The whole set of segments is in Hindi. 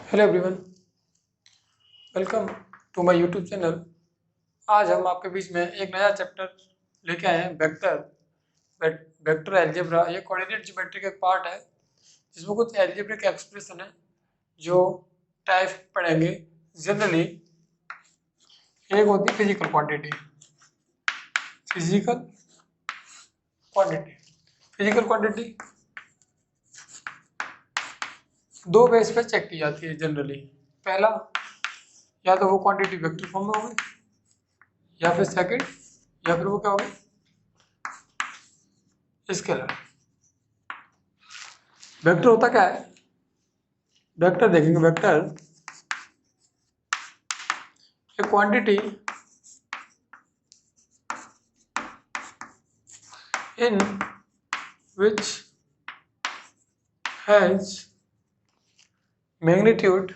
Hello everyone, welcome to my YouTube channel. आज हम आपके बीच में एक नया चैप्टर लेके आए हैं, वेक्टर एल्जेब्रा। ये कोऑर्डिनेट ज्योमेट्री का एक पार्ट है जिसमें कुछ एल्जेब्रिक एक्सप्रेशन है जो टाइप पढ़ेंगे। जनरली एक होती है physical quantity. Physical quantity physical quantity दो बेस पे चेक की जाती है जनरली। पहला, या तो वो क्वांटिटी वेक्टर फॉर्म में होगी, या फिर सेकंड, या फिर वो क्या होगी, स्केलर। वेक्टर होता क्या है? वेक्टर देखेंगे, vector a quantity in which has magnitude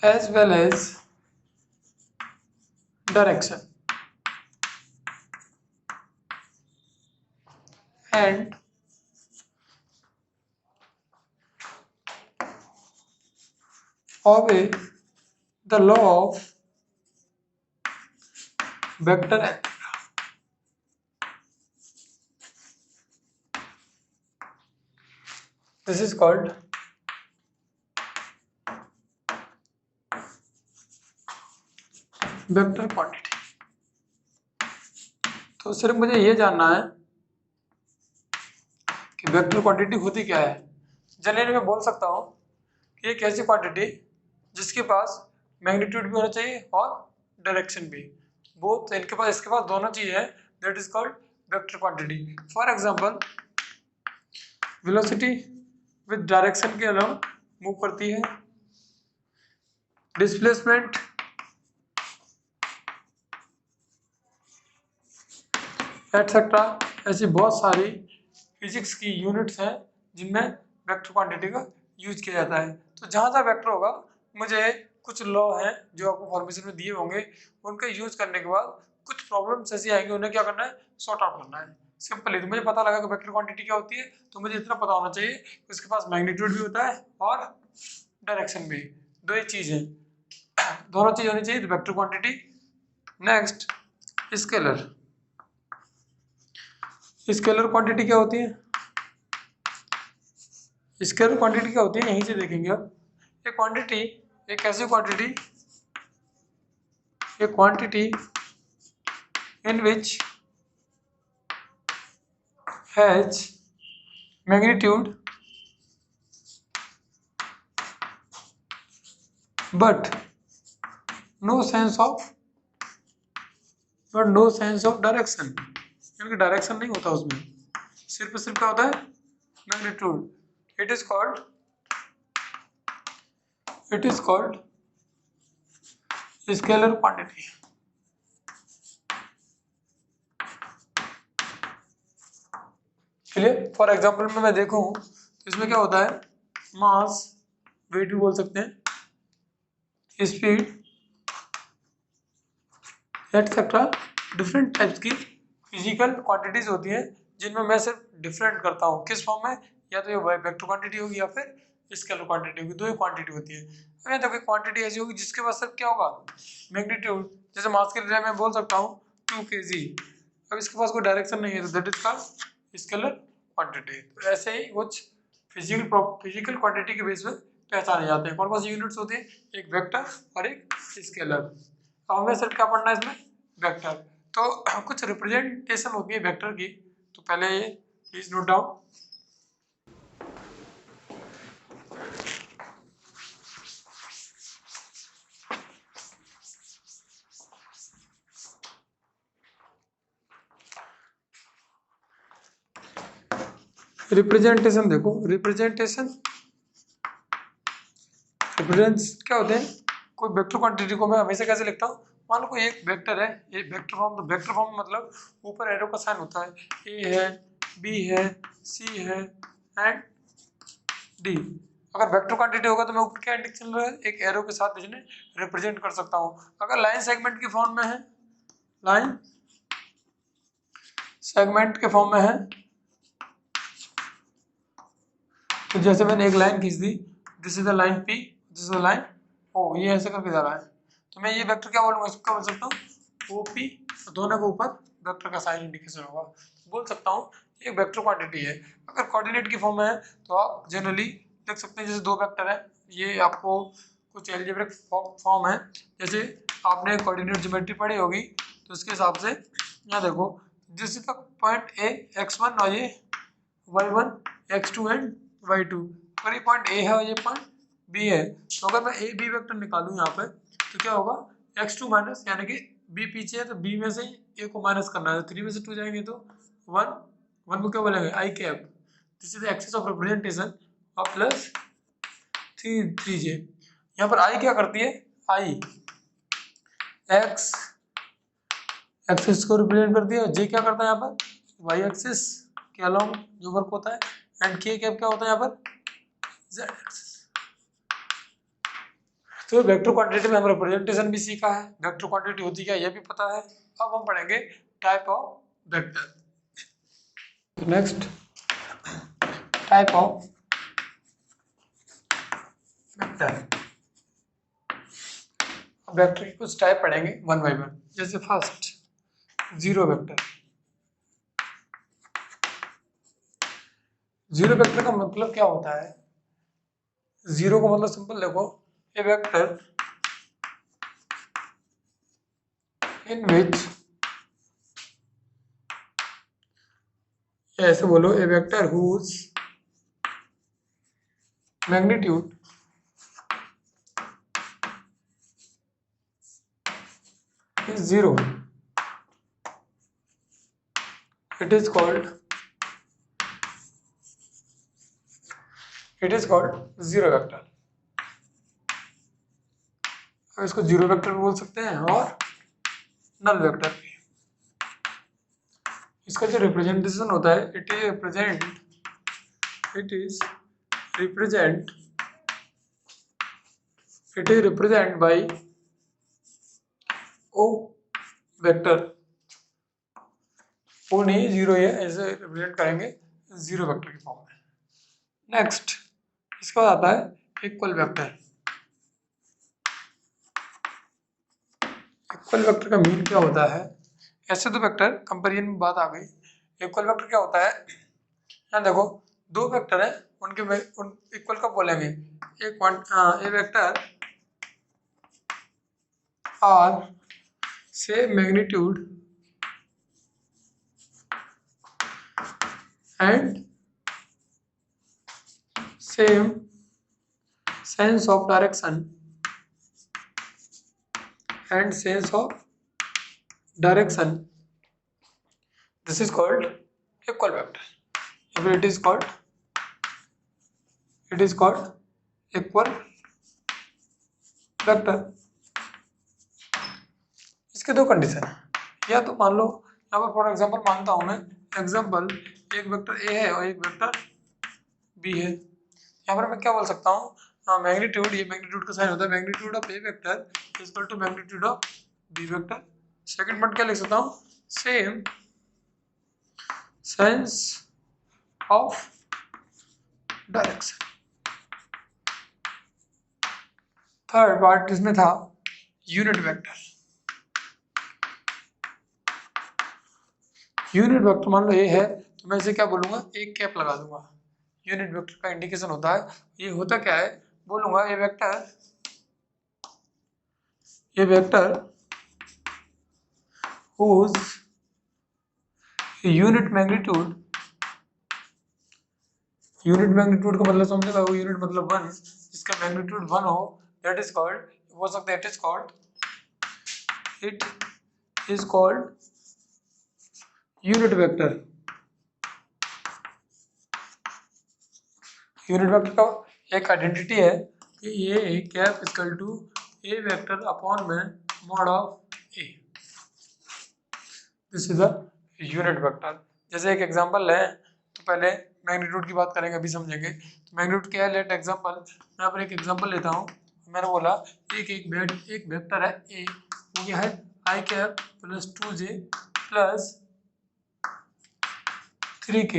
as well as direction and obey the law of vector algebra. This is called vector quantity. तो सिर्फ मुझे ये जानना है कि वेक्टर क्वांटिटी होती क्या है। जनरली मैं बोल सकता हूँ कि एक ऐसी क्वांटिटी जिसके पास मैग्नीट्यूड भी होना चाहिए और डायरेक्शन भी। बोथ इनके पास, इसके पास दोनों चीज है, that is called vector quantity. For example, velocity with direction के अलावा मूव करती है, डिस्प्लेसमेंट एटसेट्रा। ऐसी बहुत सारी फिजिक्स की यूनिट्स हैं जिनमें वेक्टर क्वांटिटी का यूज किया जाता है। तो जहाँ जहाँ वेक्टर होगा, मुझे कुछ लॉ हैं जो आपको फॉर्मेशन में दिए होंगे, उनका यूज करने के बाद कुछ प्रॉब्लम्स ऐसी आएंगी, उन्हें क्या करना है, सॉर्ट आउट करना है। सिंपली तो मुझे पता लगा कि वेक्टर क्वांटिटी क्या होती है, तो मुझे इतना पता होना चाहिए कि उसके पास मैग्नीट्यूड भी होता है और डायरेक्शन भी। दो ही चीज है, दोनों चीज होनी चाहिए vector quantity. Next, scalar. Scalar quantity क्या होती है? स्केलर क्वांटिटी क्या होती है, यहीं से देखेंगे आप। एक क्वांटिटी, एक ऐसी क्वांटिटी, एक quantity in which has magnitude but no sense of direction. यानी कि डायरेक्शन नहीं होता उसमें, सिर्फ क्या होता है, magnitude. It is called scalar quantity. Clear? For example में मैं देखूं तो इसमें क्या होता है, मास, वेट भी बोल सकते हैं, स्पीड एटसेट्रा। डिफरेंट टाइप्स की फिजिकल क्वांटिटीज होती हैं जिनमें मैं सिर्फ डिफरेंट करता हूँ किस फॉर्म में, या तो ये वेक्टर क्वांटिटी होगी या फिर स्केलर क्वांटिटी होगी। दो ही क्वांटिटी होती है। अगर तो कोई क्वांटिटी ऐसी होगी जिसके पास सिर्फ क्या होगा, मैग्नीट्यूड। जैसे मास के लिए मैं बोल सकता हूँ 2 kg, अब इसके पास कोई डायरेक्शन नहीं है तो that is called scalar quantity. तो ऐसे ही कुछ फिजिकल क्वांटिटी के बेस पर पहचाने जाते हैं। कौन कौन सी यूनिट्स होती है, एक वेक्टर और एक स्केलर। तो हमें सिर्फ क्या पढ़ना है इसमें, वेक्टर। तो कुछ रिप्रेजेंटेशन होती है वेक्टर की, तो पहले ये प्लीज नोट डाउन। रिप्रेजेंटेशन देखो, रिप्रेजेंटेशन क्या होते हैं। कोई वेक्टर क्वांटिटी को मैं हमेशा कैसे लिखता हूँ, मान लो कोई एक वेक्टर है, ये वेक्टर फॉर्म। तो वेक्टर फॉर्म मतलब ऊपर एरो का साइन होता है, ए है, बी है, सी है एंड डी। अगर वेक्टर क्वांटिटी होगा तो मैं ऊपर क्या इंडिकेशन रहा है, एक एरो के साथ इसने रिप्रेजेंट कर सकता हूँ। अगर लाइन सेगमेंट की फॉर्म में है, लाइन सेगमेंट के फॉर्म में है, तो जैसे मैंने एक लाइन खींच दी, this is the line P, this is the line O, ये ऐसे करके जा रहा है, तो मैं ये वेक्टर क्या बोलूँगा, इसको क्या बोल सकता हूँ, OP, दोनों के ऊपर वेक्टर का साइन इंडिकेशन होगा, बोल सकता हूँ ये वेक्टर क्वांटिटी है। अगर कोऑर्डिनेट की फॉर्म में है तो आप जनरली लिख सकते हैं, जैसे दो वेक्टर है, ये आपको कुछ एल्जेब्रिक फॉर्म है, जैसे आपने कोऑर्डिनेट ज्योमेट्री पढ़ी होगी, तो उसके हिसाब से यहाँ देखो, this is the point A x1 और ये y1 x2 एंड y2, अगर ये पॉइंट A है और ये पॉइंट B है, तो अगर मैं A B वेक्टर निकालूं यहाँ पे, तो क्या होगा, x2 माइनस, यानी कि B पीछे है तो B में से A को माइनस करना है, तो 3 में से 2 जाएंगे तो 1, 1 को क्या बोलेंगे I cap, this is the axis of representation और प्लस 3j, यहाँ पर I क्या करती है, I x एक्सिस को रिप्रेजेंट करती है, J क्या करता है यहाँ पर, y एक्सिस के अलोंग जो वर्क होता है, एंड K कैप क्या होता है यहाँ पर, Z एक्सिस। तो वेक्टर क्वांटिटी में हम रिप्रेजेंटेशन भी सीखा है, वेक्टर क्वांटिटी होती क्या ये भी पता है। अब हम पढ़ेंगे type of vector. Next, type of vector. Vector की कुछ टाइप पढ़ेंगे वन बाय वन। जैसे first, zero vector. Zero vector का मतलब क्या होता है, जीरो का मतलब सिंपल देखो, ए वेक्टर इन विच, ऐसे बोलो, a vector whose magnitude is 0, it is called zero vector. अब इसको जीरो वेक्टर भी बोल सकते हैं और नल वेक्टर भी। इसका जो रिप्रेजेंटेशन होता है, it is represent by O vector, O नहीं जीरो, ये ऐसे रिप्रेजेंट करेंगे जीरो वेक्टर की फॉर्म में। नेक्स्ट, इसका आता है इक्वल वेक्टर। इक्वल वेक्टर का मीन क्या होता है, ऐसे दो वेक्टर कंपेरिजन में बात आ गई। इक्वल वेक्टर क्या होता है, यहाँ देखो दो वेक्टर है, उनके उन इक्वल कब बोलेंगे, A vector are same magnitude and same sense of direction and sense of direction, this is called equal vector. If it is called equal vector। इसके दो कंडीशन है, या तो मान लो यहाँ पर फॉर एग्जांपल मानता हूँ मैं, एग्जांपल एक वेक्टर ए है और एक वेक्टर बी है। यहाँ पर मैं क्या बोल सकता हूँ, मैग्नीट्यूड, ये मैग्नीट्यूड का साइन होता है, magnitude of A vector is equal to magnitude of B vector. Second point क्या लिख सकता हूँ, same sense of direction. Third part इसमें था यूनिट वेक्टर। यूनिट वेक्टर मान लो ये है, तो मैं इसे क्या बोलूंगा, एक कैप लगा दूंगा। यूनिट वेक्टर का इंडिकेशन होता है, ये होता क्या है, बोलूंगा ये वेक्टर whose यूनिट मैग्नीट्यूड का मतलब समझेगा, वो यूनिट मतलब 1, जिसका मैग्नीट्यूड 1 हो, दैट इज कॉल्ड, हो सकता है it is called unit vector. Unit vector का एक आइडेंटिटी है कि ये cap equal to A vector upon में mod of A, this is a unit vector. जैसे एक एग्जांपल है, तो पहले मैग्नीट्यूड की बात करेंगे, अभी समझेंगे। तो मैग्नीट्यूड क्या है, लेट एग्जांपल, मैं यहाँ पर एक एग्जांपल लेता हूँ। मैंने बोला एक वेक्टर है ए, वो क्या है, I cap plus 2j plus 3k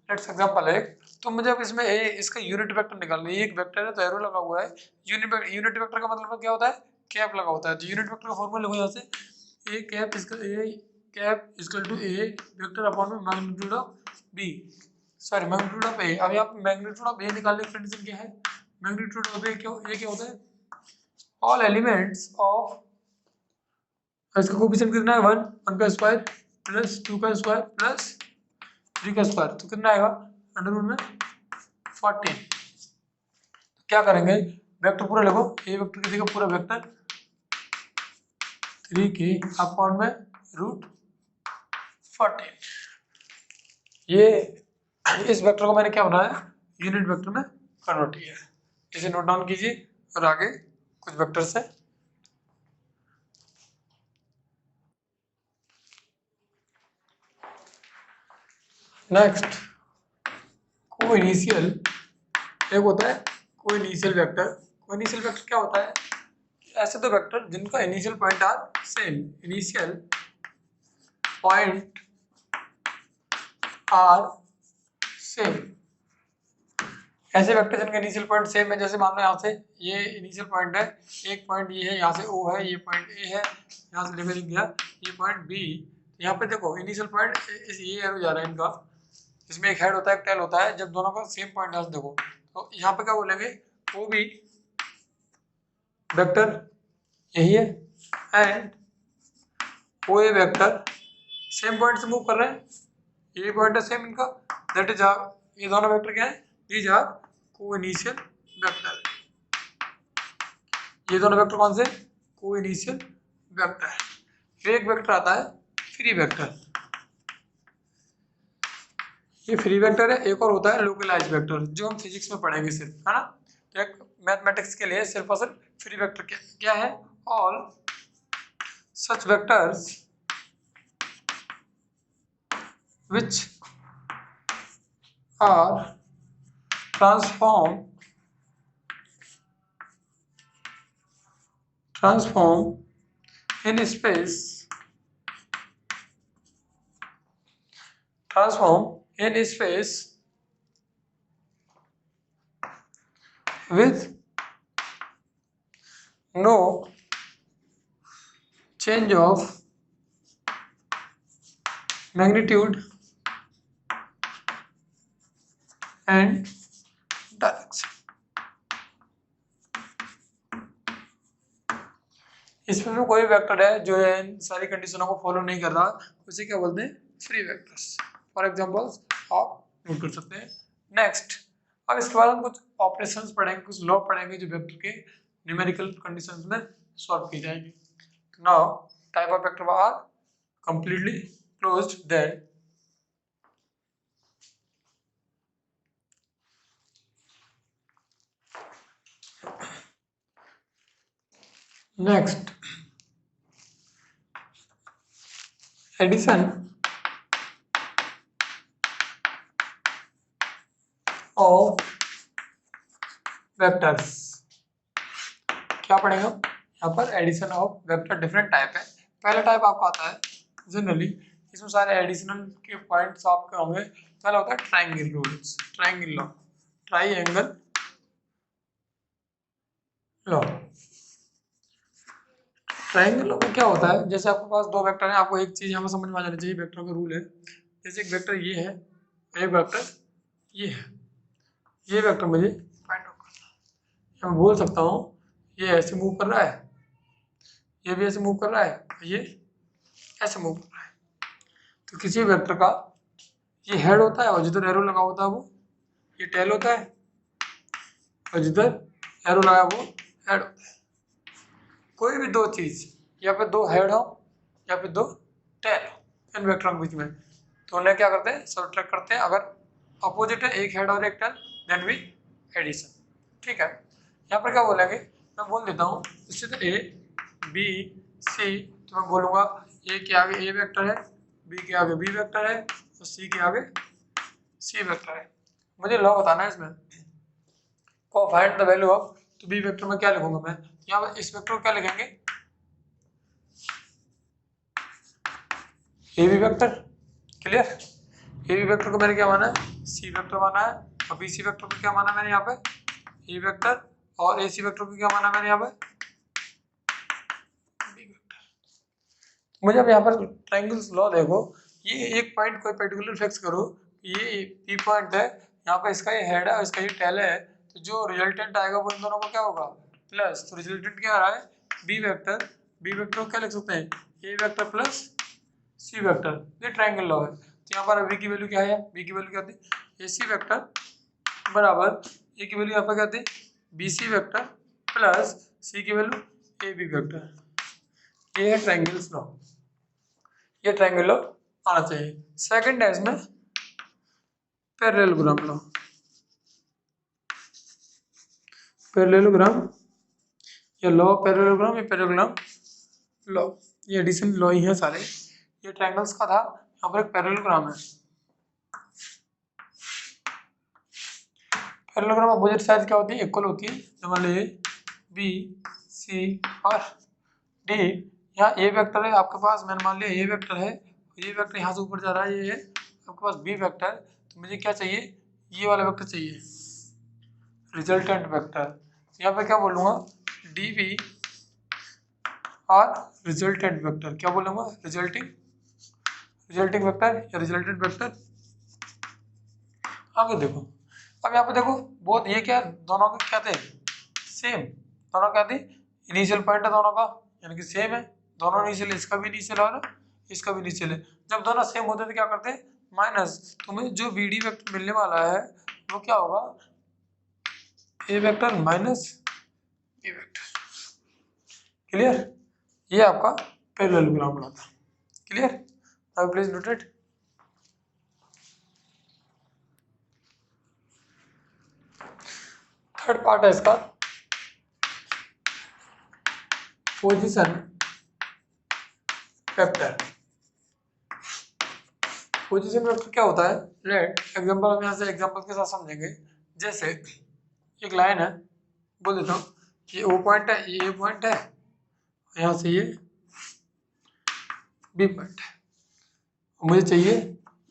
let's example है, तो मुझे अब इसमें ए इसका यूनिट वेक्टर निकालना है। ये एक वेक्टर है तो एरो लगा हुआ है। यूनिट वेक्टर का मतलब क्या होता है, कैप लगा होता है। तो यूनिट वेक्टर का फॉर्मूला लिखो यहाँ से, A cap equal to A vector upon में magnitude of B, sorry magnitude of A. अब यहाँ पे मैग्नीट्यूड ऑफ ए निकालने की कंडीशन क्या है, मैग्नीट्यूड ऑफ ए क्या होता है, ऑल एलिमेंट्स ऑफ, इसका कोएफिशिएंट कितना है 1 का स्क्वायर प्लस 2 का स्क्वायर प्लस 3 का स्क्वायर, तो कितना आएगा अंडर रूट में 14। क्या करेंगे, वेक्टर पूरा लिखो, ए वेक्टर किसी का पूरा वेक्टर 3 के अपॉन में रूट 14। ये इस वेक्टर को मैंने क्या बनाया, यूनिट वेक्टर में कन्वर्ट किया है। इसे नोट डाउन कीजिए और आगे कुछ वेक्टर्स है। नेक्स्ट कोइनिशियल, एक होता है कोइनिशियल वेक्टर। कोइनिशियल वेक्टर क्या होता है, ऐसे दो वेक्टर जिनका initial point are same, initial point are same. ऐसे वेक्टर जिनका इनिशियल पॉइंट सेम है, जैसे मान लो यहाँ से ये इनिशियल पॉइंट है, एक पॉइंट ये है, यहाँ से ओ है, ये पॉइंट ए है, यहाँ से लेकर गया ये पॉइंट बी। यहाँ पे देखो इनिशियल पॉइंट ये एरो जा रहा है इनका, इसमें एक हेड होता है एक टेल होता है। जब दोनों का सेम पॉइंट है देखो, तो यहाँ पे क्या बोलेंगे, वो भी वेक्टर यही है एंड वो ए वेक्टर सेम पॉइंट से मूव कर रहे हैं, ये पॉइंट है सेम इनका, दैट इज ये दोनों वेक्टर क्या है, दीज आर कोइनिशियल वेक्टर। ये दोनों वेक्टर कौन से, कोइनिशियल वेक्टर। फिर एक वेक्टर आता है फ्री वेक्टर, ये फ्री वेक्टर है। एक और होता है लोकलाइज वेक्टर, जो हम फिजिक्स में पढ़ेंगे सिर्फ, है ना। तो एक मैथमेटिक्स के लिए सिर्फ और सिर्फ फ्री वेक्टर क्या है, all such vectors which are transformed in space, with no change of magnitude and direction। इसमें भी कोई वेक्टर है जो इन सारी कंडीशनों को फॉलो नहीं कर रहा, उसे क्या बोलते हैं, फ्री वेक्टर्स। फॉर एग्जांपल्स आप नोट कर सकते हैं। नेक्स्ट, अब इसके बाद हम कुछ ऑपरेशंस पढ़ेंगे, कुछ लॉ पढ़ेंगे जो वेक्टर के न्यूमेरिकल कंडीशंस में सॉल्व की जाएंगी। Now type of vector are completely closed, then next addition of vectors। क्या पढ़ेंगे यहाँ पर, addition of vector. Different type है। पहला टाइप आपको आता है जनरली, इसमें सारे एडिशनल के पॉइंट्स आपके होंगे। पहला होता है triangle rules, triangle law, triangle law. Triangle law में क्या होता है, जैसे आपके पास दो वेक्टर हैं, आपको एक चीज यहाँ पर समझ में आ जानी चाहिए, वेक्टर का रूल है। जैसे एक वेक्टर ये है, एक वेक्टर ये है, ये वेक्टर मुझे फाइंड आउट करना है। मैं बोल सकता हूँ ये ऐसे मूव कर रहा है, ये भी ऐसे मूव कर रहा है, ये ऐसे मूव कर रहा है। तो किसी वेक्टर का ये हेड होता है और जिधर एरो लगा होता है वो ये टेल होता है, और जिधर एरो लगा वो हेड होता है। कोई भी दो चीज, या फिर दो हेड हो या फिर दो टेल हो इन वेक्टरों के बीच में, तो उन्हें क्या करते हैं, सब्ट्रैक्ट करते हैं। अगर अपोजिट है, एक हेड और एक टेल, देन भी एडिशन। ठीक है, यहाँ पर क्या बोलेंगे, मैं बोल देता हूँ इससे, तो ए बी सी, तो मैं बोलूँगा ए के आगे ए वेक्टर है, बी के आगे बी वेक्टर है, और सी के आगे सी वेक्टर है। मुझे लॉ बताना है इसमें, को फाइंड द वैल्यू ऑफ, तो बी वेक्टर में क्या लिखूंगा मैं, यहाँ पर इस वेक्टर को क्या लिखेंगे, A B vector. Clear, A B vector को मैंने क्या माना है, सी वेक्टर माना है, और बी सी वेक्टर को क्या माना मैंने यहाँ पे, ए वेक्टर, और ए सी वेक्टर को क्या माना मैंने यहाँ पे, बी वेक्टर। मुझे अब यहाँ पर ट्रायंगल्स लॉ देखो, ये एक पॉइंट कोई पर्टिकुलर फिक्स करो, ये पी पॉइंट है, यहाँ पे इसका ये हेड है और इसका ये टेल है, तो जो रिजल्टेंट आएगा वो इन दोनों को क्या होगा, प्लस। तो रिजल्टेंट क्या आ रहा है, बी वेक्टर, बी वेक्टर को क्या लिख सकते हैं, A vector plus C vector, ये ट्रायंगल लॉ है। तो यहाँ पर बी की वैल्यू क्या है, बी की वैल्यू क्या थी, ए सी वेक्टर बराबर ए की वैल्यू यहाँ पर क्या थी, बी सी वेक्टर प्लस सी की वैल्यू ए बी वेक्टर। ये है ट्रायंगल्स लॉ, ये ट्रायंगल लॉ आना चाहिए। सेकंड है इसमें पैरेललोग्राम लॉ, पैरेललोग्राम या लॉ पैरेललोग्राम या पैरेललोग्राम लॉ, ये एडिशन लॉ ही है सारे। ये ट्रायंगल्स का था, यहाँ पर एक पैरेललोग्राम है। पैरेललोग्राम अपोजिट साइड क्या होती है, इक्वल होती है। मान लो ए बी सी और डी, यहाँ ए वेक्टर है आपके पास, मैंने मान लिया ए वेक्टर है, ये वेक्टर यहाँ से ऊपर जा रहा है, ये है आपके पास बी वेक्टर, तो मुझे क्या चाहिए, ये वाला वेक्टर चाहिए, रिजल्टेंट वेक्टर। यहाँ पे क्या बोलूँगा, डी बी और रिजल्टेंट वेक्टर, क्या बोलूँगा, रिजल्टिंग वेक्टर या रिजल्टेंट वेक्टर। आगे देखो, अब यहाँ पे देखो बहुत, ये क्या दोनों के क्या थे, सेम, दोनों क्या थे, इनिशियल पॉइंट है दोनों का, यानी कि सेम है, दोनों इनिशियल, इसका भी इनिशियल और इसका भी इनिशियल है। जब दोनों सेम होते तो क्या करते हैं, माइनस, तुम्हें जो बी डी वेक्टर मिलने वाला है वो क्या होगा, A vector minus B vector. Clear, ये आपका पैरेललोग्राम बना था। Clear, now please note it. Third part है इसका, पोजीशन वेक्टर। पोजीशन वेक्टर क्या होता है, लेट एग्जांपल, हम यहाँ से एग्जांपल के साथ समझेंगे। जैसे एक लाइन है, बोल देता हूँ ये ओ पॉइंट है, ये ए पॉइंट है, यहाँ से ये बी पॉइंट है, मुझे चाहिए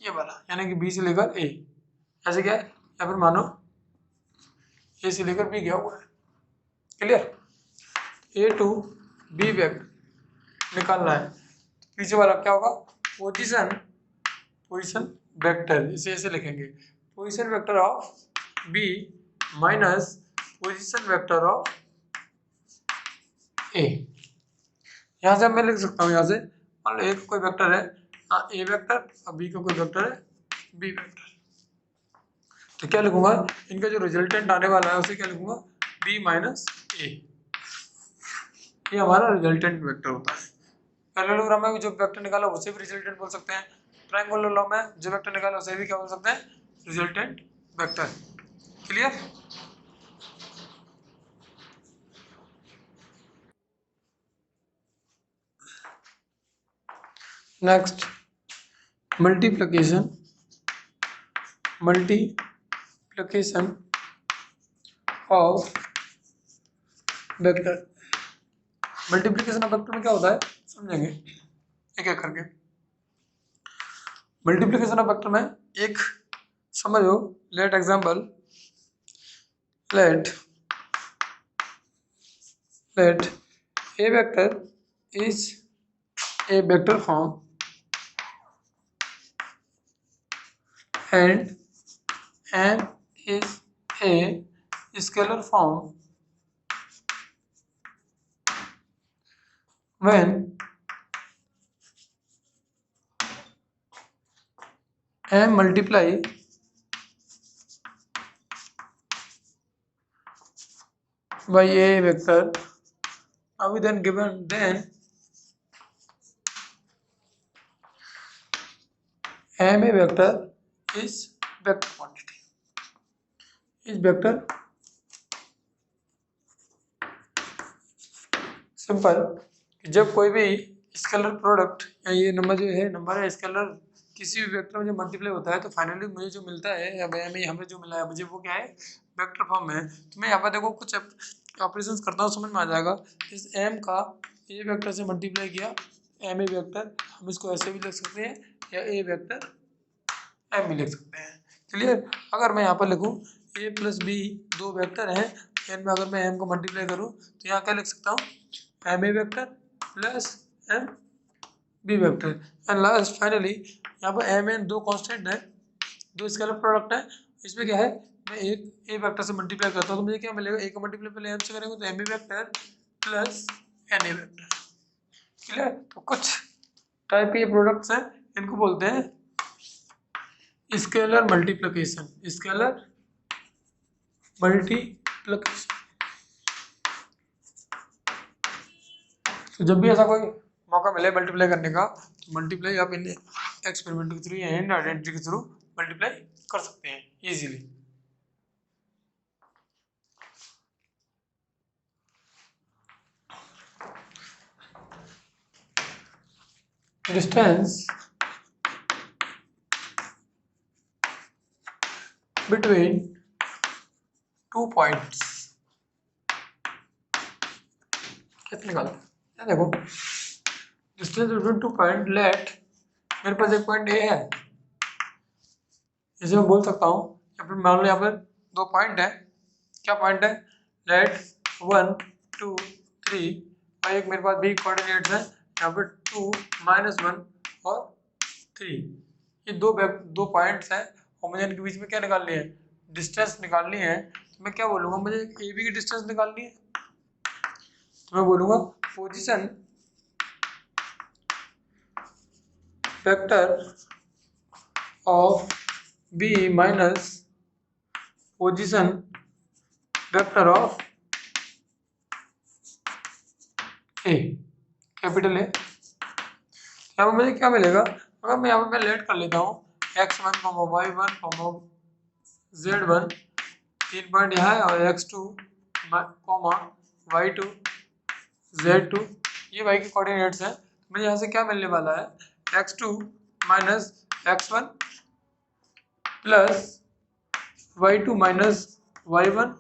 ये वाला, यानी कि बी से लेकर ए, ऐसे क्या है, या फिर मानो ए से लेकर बी गया हुआ है। Clear, A to B vector निकालना है, पीछे वाला क्या होगा, पोजीशन वेक्टर, इसे ऐसे लिखेंगे, position vector of B minus position vector of A. यहाँ से मैं लिख सकता हूँ, यहाँ से मान लो ए का कोई वेक्टर है ए वेक्टर और बी का कोई वेक्टर है बी वेक्टर, तो क्या लिखूंगा, इनका जो रिजल्टेंट आने वाला है उसे क्या लिखूंगा, बी माइनस ए, ये हमारा रिजल्टेंट वेक्टर होता है। पैरेललोग्राम में जो वेक्टर निकाला उसे भी रिजल्टेंट बोल सकते हैं, ट्रायंगुलर लॉ में जो वेक्टर निकाला उसे भी क्या बोल सकते हैं, resultant vector. Clear, next multiplication of vector. Multiplication of vector में क्या होता है समझेंगे एक एक करके। मल्टीप्लिकेशन ऑफ वेक्टर में एक समझो, let example, let a vector is a vector form and n is a scalar form when m multiply by a vector, now then given, then m a vector is vector quantity, is vector। Simple, जब कोई भी स्केलर प्रोडक्ट या ये नंबर जो है, नंबर है स्केलर, किसी भी वेक्टर में जब मल्टीप्लाई होता है तो फाइनली मुझे जो मिलता है या मैं हमें जो मिला है मुझे वो क्या है, वेक्टर फॉर्म में है। तो मैं यहाँ पर देखो कुछ ऑपरेशंस करता हूँ, समझ में आ जाएगा। इस m का ए वेक्टर से मल्टीप्लाई किया, एम ए वेक्टर, हम इसको ऐसे भी लिख सकते हैं, या ए वेक्टर एम भी लिख सकते हैं। क्लियर। अगर मैं यहाँ पर लिखूँ ए प्लस बी दो वेक्टर हैं, इनमें अगर मैं एम को मल्टीप्लाई करूँ तो यहाँ क्या लिख सकता हूँ, M A vector plus M B vector. And last finally यहाँ पर एम एन दो कांस्टेंट है, दो स्केलर प्रोडक्ट है। इसमें क्या है, मैं एक ए वेक्टर से मल्टीप्लाई करता हूँ तो मुझे क्या मिलेगा, ए का मल्टीप्लाई पहले एम से करेंगे तो M A vector plus N A vector. Clear. तो कुछ टाइप के ये प्रोडक्ट्स हैं, इनको बोलते हैं स्केलर मल्टीप्लिकेशन। Scalar multiplication. तो जब भी ऐसा कोई मौका मिले मल्टीप्लाई करने का तो मल्टीप्लाई आप इन एक्सपेरिमेंट के थ्रू या इन आइडेंटिटी के थ्रू मल्टीप्लाई कर सकते हैं इजीली। डिस्टेंस between 2 points कैसे निकालते हैं, देखो डिस्टेंस बिटवीन 2 पॉइंट, लेट मेरे पास एक पॉइंट ए है, इसे मैं बोल सकता हूँ, या फिर मान लो यहाँ पर दो पॉइंट है, क्या पॉइंट है, लेट 1 2 3 और एक मेरे पास भी कोऑर्डिनेट्स है यहाँ पर 2 -1 और 3। ये दो पॉइंट्स हैं और मुझे इनके बीच में क्या निकालनी है, डिस्टेंस निकालनी है। तो मैं क्या बोलूँगा, मुझे ए बी की डिस्टेंस निकालनी है तो मैं बोलूँगा position vector of B minus position vector of A, capital A. यहाँ पर मुझे क्या मिलेगा, अगर मैं यहाँ पर मैं लेट कर लेता हूँ x1, y1, z1 तीन पॉइंट यहाँ है और x2, y2, z2 ये y के कोऑर्डिनेट्स हैं। तो मुझे यहाँ से क्या मिलने वाला है, x2 minus x1 plus y2 minus y1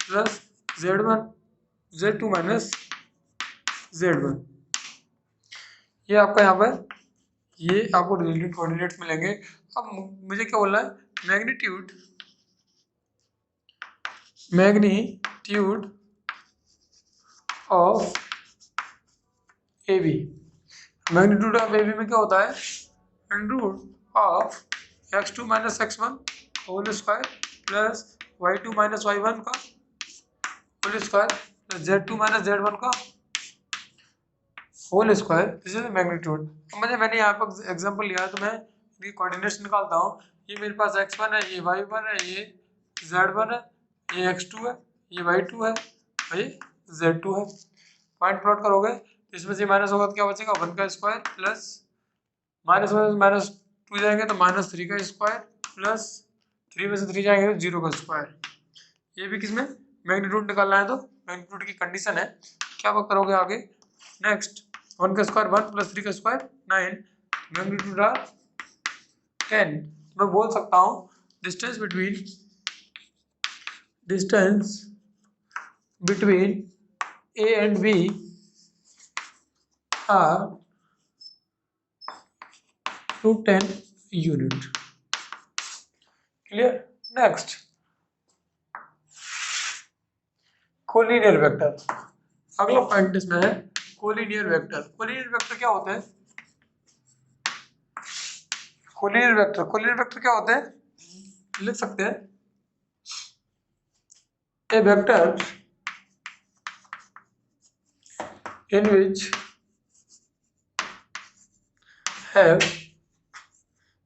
plus z2 minus z1। ये आपका यहाँ पर ये आपको रिलेटेड कोऑर्डिनेट्स मिलेंगे। अब मुझे क्या बोलना है, magnitude of A B. Magnitude of A B में क्या होता है, under of x2 minus x1 whole square plus y2 minus y1 का whole square plus z2 minus z1 का whole square, this is magnitude. मैंने यहाँ पर एग्जांपल लिया है तो मैं इनकी कोऑर्डिनेट्स निकालता हूँ। ये मेरे पास x1 है, ये y1 है, ये z1 है, ये x2 है, ये y2 है और ये z2 है। पॉइंट प्लॉट करोगे तो इसमें से माइनस होगा तो क्या बचेगा, 1 का स्क्वायर प्लस माइनस 2 जाएंगे तो -3 का स्क्वायर प्लस 3 में से 3 जाएंगे तो 0 का स्क्वायर। ये भी किसमें मैग्नीट्यूड निकालना है तो मैग्नीट्यूड की कंडीशन है। क्या करोगे आगे, नेक्स्ट 1 का स्क्वायर 1 प्लस 3 का स्क्वायर 9, मैग्नीट्यूड आर 10। मैं बोल सकता हूँ distance between A and B are 210 unit. Clear. Next collinear vector, अगला पॉइंट इसमें है कोलिनियर वेक्टर। कोलिनियर वेक्टर क्या होते हैं, कोलिनियर वेक्टर क्या होते हैं, लिख सकते हैं A vector in which have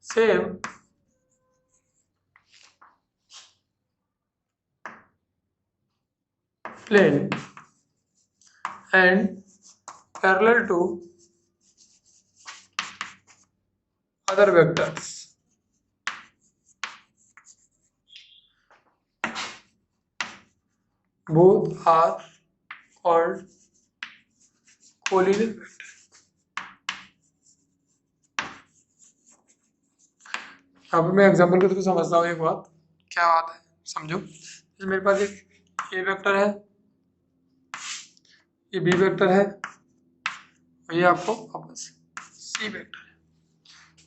same plane and parallel to other vectors. Both are called collinear vector. यहाँ पे मैं एग्जाम्पल के थ्रू समझता हूँ एक बात, क्या बात है समझो। जैसे मेरे पास एक ए वेक्टर है, ये बी वेक्टर है और ये आपको वापस सी वेक्टर है।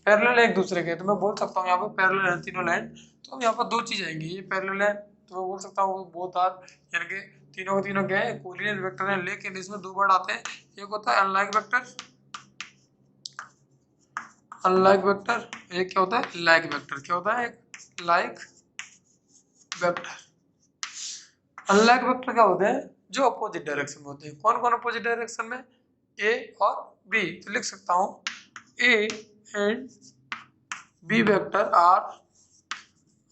पैरेलल है एक दूसरे के, तो मैं बोल सकता हूँ यहाँ पर पैरेलल है तीनों लाइन, तो यहाँ पर दो चीज आएंगी, ये पैरेलल है तो मैं बोल सकता हूँ बोथ आर, यानी कि तीनों के तीनों क्या है, कोलिनियर वेक्टर है, लेकिन इसमें दो वर्ड आते हैं, एक होता है अनलाइक वेक्टर, अनलाइक वेक्टर, एक क्या होता है लाइक वेक्टर, क्या होता है एक लाइक वेक्टर। अनलाइक वेक्टर क्या होते हैं, जो अपोजिट डायरेक्शन में होते हैं। कौन कौन अपोजिट डायरेक्शन में, ए और बी, तो लिख सकता हूँ A and B vector are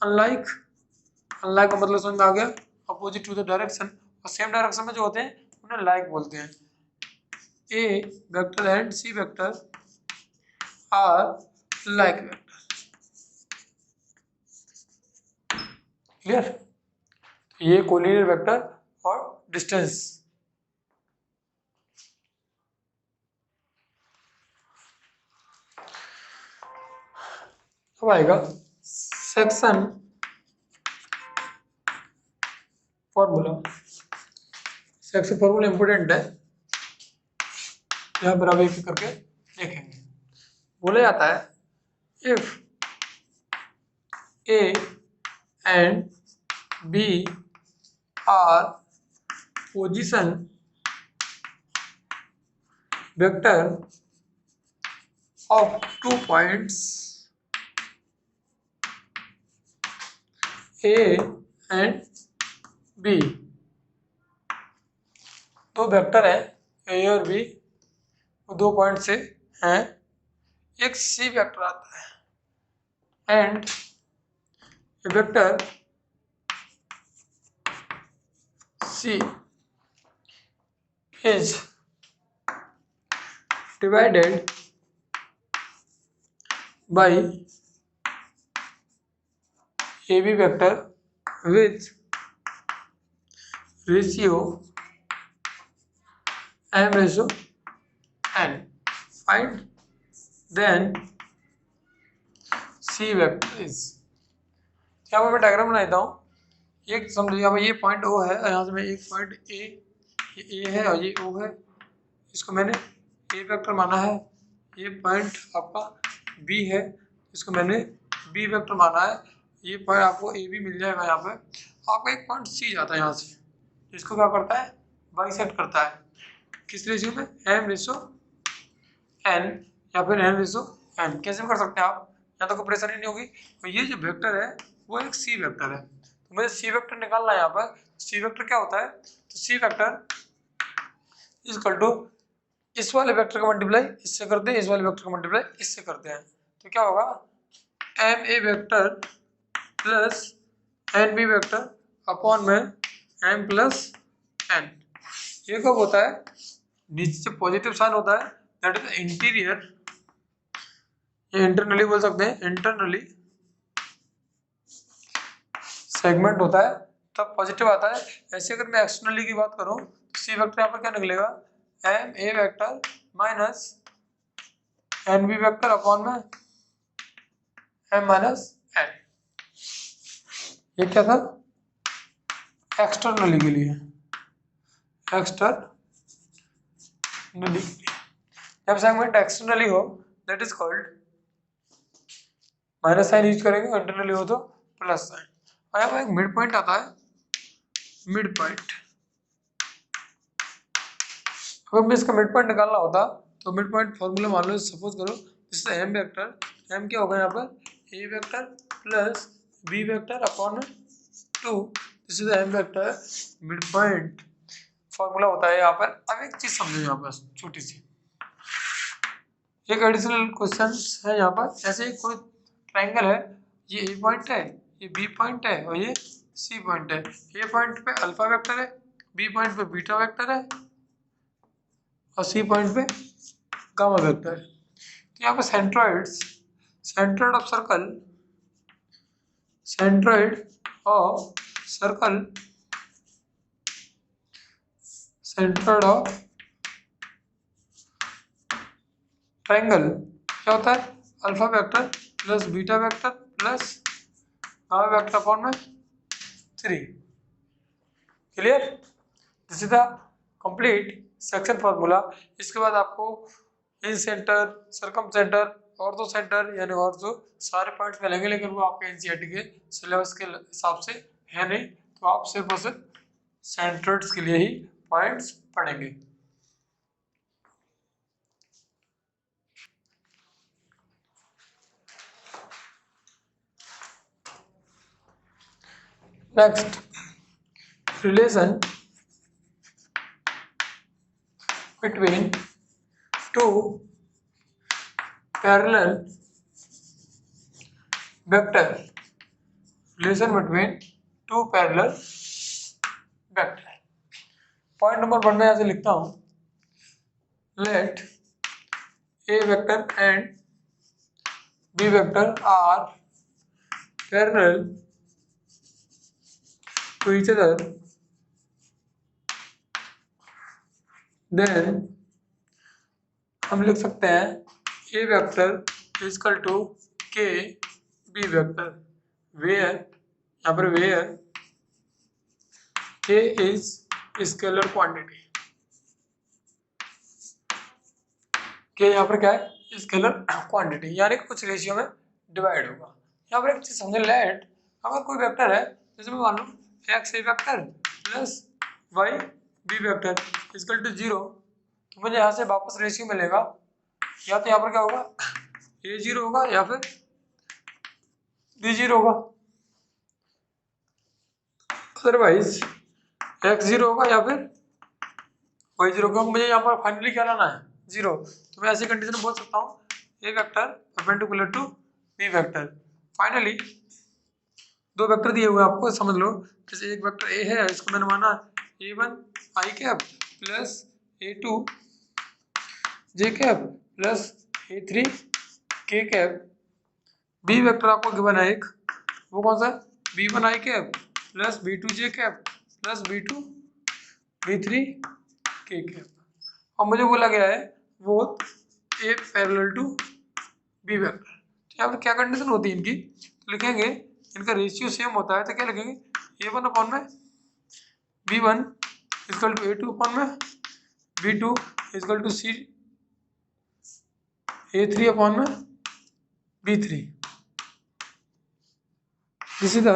unlike, unlike का मतलब समझ में आ गया, अपोजिट टू द डायरेक्शन, और सेम डायरेक्शन में जो होते हैं उन्हें लाइक बोलते हैं। A vector and C vector are like vector, clear. ये कोलिनियर वेक्टर और डिस्टेंस। अब आएगा section formula. Section formula important है, यहाँ पर अब एक करके देखेंगे। बोला जाता है if A and B are position vector of 2 points A and B, दो वेक्टर है A और B, वो दो पॉइंट से हैं, एक C वेक्टर आता है and A vector C is divided by AB vector with ratio m/n. Find then C vector is। यहाँ पर मैं डायग्राम बना देता हूँ। एक समझो यहाँ पर ये पॉइंट O है, यहाँ से मैं एक पॉइंट A, ये A है और ये O है, इसको मैंने A वेक्टर माना है। ये पॉइंट आपका B है, इसको मैंने B वेक्टर माना है। ये पॉइंट आपको A भी मिल जाएगा। यहाँ पे आपका एक पॉइंट C जाता है यहाँ से, इसको क्या करता है, बाइसेक्ट करता है। किस रेशियो में, m/n या फिर n/n, कैसे भी कर सकते हैं आप, यहाँ तो कोई परेशानी नहीं होगी। तो ये जो वेक्टर है वो एक C वेक्टर है, तो मुझे C वेक्टर निकालना है। यहाँ पर C वेक्टर क्या होता है, तो C वेक्टर इक्वल टू इस वाले वेक्टर का मल्टीप्लाई इससे करते हैं, इस वाले वेक्टर का मल्टीप्लाई इससे करते हैं, तो क्या होगा M A vector plus N B vector upon में एम प्लस एन। ये कब होता है, नीचे से पॉजिटिव साइन होता है, दैट इज इंटीरियर, ये इंटरनली बोल सकते हैं, इंटरनली सेगमेंट होता है तब पॉजिटिव आता है। ऐसे अगर मैं एक्सटर्नली की बात करूं तो सी वेक्टर यहाँ पर क्या निकलेगा, M A vector minus N B vector upon में एम माइनस एन। ये क्या था, एक्सटर्नली के लिए, एक्सटर्नली जब सेगमेंट एक्सटर्नली हो that is called, minus sign use करेंगे, इंटरनली हो तो प्लस साइन। और यहाँ पर एक मिड पॉइंट आता है, मिड पॉइंट। अगर मैं इसका मिड पॉइंट निकालना होता तो मिड पॉइंट फॉर्मूला मान लो, सपोज करो this is M vector, M क्या होगा यहाँ पर A vector plus B vector upon 2, this is M vector. Mid point formula होता है यहाँ पर। अब एक चीज समझो यहाँ पर छोटी सी, एक एडिशनल क्वेश्चन है यहाँ पर। जैसे कोई ट्रायंगल है, ये ए पॉइंट है, ये बी पॉइंट है और ये सी पॉइंट है। ए पॉइंट पे अल्फा वेक्टर है, बी पॉइंट पे बीटा वेक्टर है और सी पॉइंट पे गामा वेक्टर है। तो यहाँ पे centroids, centroid of circle, centroid of circle, centroid of triangle क्या होता है, alpha vector plus beta vector plus gamma vector upon में 3। Clear, this is the complete section formula. इसके बाद आपको इन सेंटर, सरकम सेंटर ऑर्थो सेंटर यानी ऑर्थो सारे पॉइंट्स मिलेंगे, लेकिन वो आपके एनसीईआरटी के सिलेबस के हिसाब से है नहीं, तो आप सिर्फ और सिर्फ सेंटर्स के लिए ही पॉइंट्स पढ़ेंगे। Next, relation between two parallel vector. Relation between two parallel vector. Point number 1 में ऐसे लिखता हूं, let a vector and b vector are parallel to each other, then हम लिख सकते हैं a vector is equal to k b vector, where यहाँ पर where k is scalar quantity. k यहाँ पर क्या है, स्केलर क्वांटिटी, यानी कि कुछ रेशियो में डिवाइड होगा। यहाँ पर एक चीज समझे, लेट अगर कोई वेक्टर है, जैसे मैं मान लूँ X A vector plus Y B vector equal to 0, तो मुझे यहाँ से वापस रेशियो मिलेगा, या तो यहाँ पर क्या होगा ए 0 होगा या फिर बी 0 होगा, अदरवाइज एक्स 0 होगा या फिर वाई 0 होगा। मुझे यहाँ पर फाइनली क्या लाना है, 0, तो मैं ऐसी कंडीशन में बोल सकता हूँ A vector perpendicular to B vector. Finally दो वेक्टर दिए हुए आपको, समझ लो, जैसे एक वेक्टर ए है, इसको मैंने माना a1 आई कैप प्लस a2 जे कैप प्लस a3 के कैप। बी वेक्टर आपको गिवन है एक, वो कौन सा, b1 आई कैप प्लस b2 जे कैप प्लस b2 b3 के कैप। और मुझे बोला गया है वो ए पैरेलल टू बी वेक्टर। तो यहाँ पर क्या कंडीशन होती है इनकी, तो लिखेंगे इनका रेशियो सेम होता है, तो क्या लिखेंगे a1 अपॉन में b1 equal to a2 upon में b2 equal to c a3 upon में b3। This is the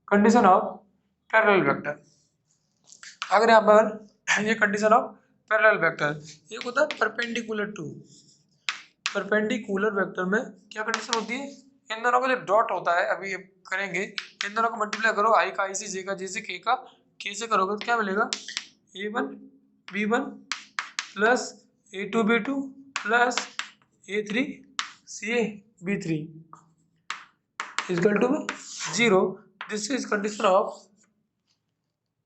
condition of parallel vector. अगर यहाँ पर ये कंडीशन ऑफ पैरेलल वेक्टर, एक होता है परपेंडिकुलर वेक्टर में क्या कंडीशन होती है, इन दोनों का जो डॉट होता है, अभी करेंगे, इन दोनों को मल्टीप्लाई करो, आई का आई से, जे का जे से, के का के से करोगे तो क्या मिलेगा, a1 b1 plus a2 b2 plus a3 ca b3 equal to 0। This is condition of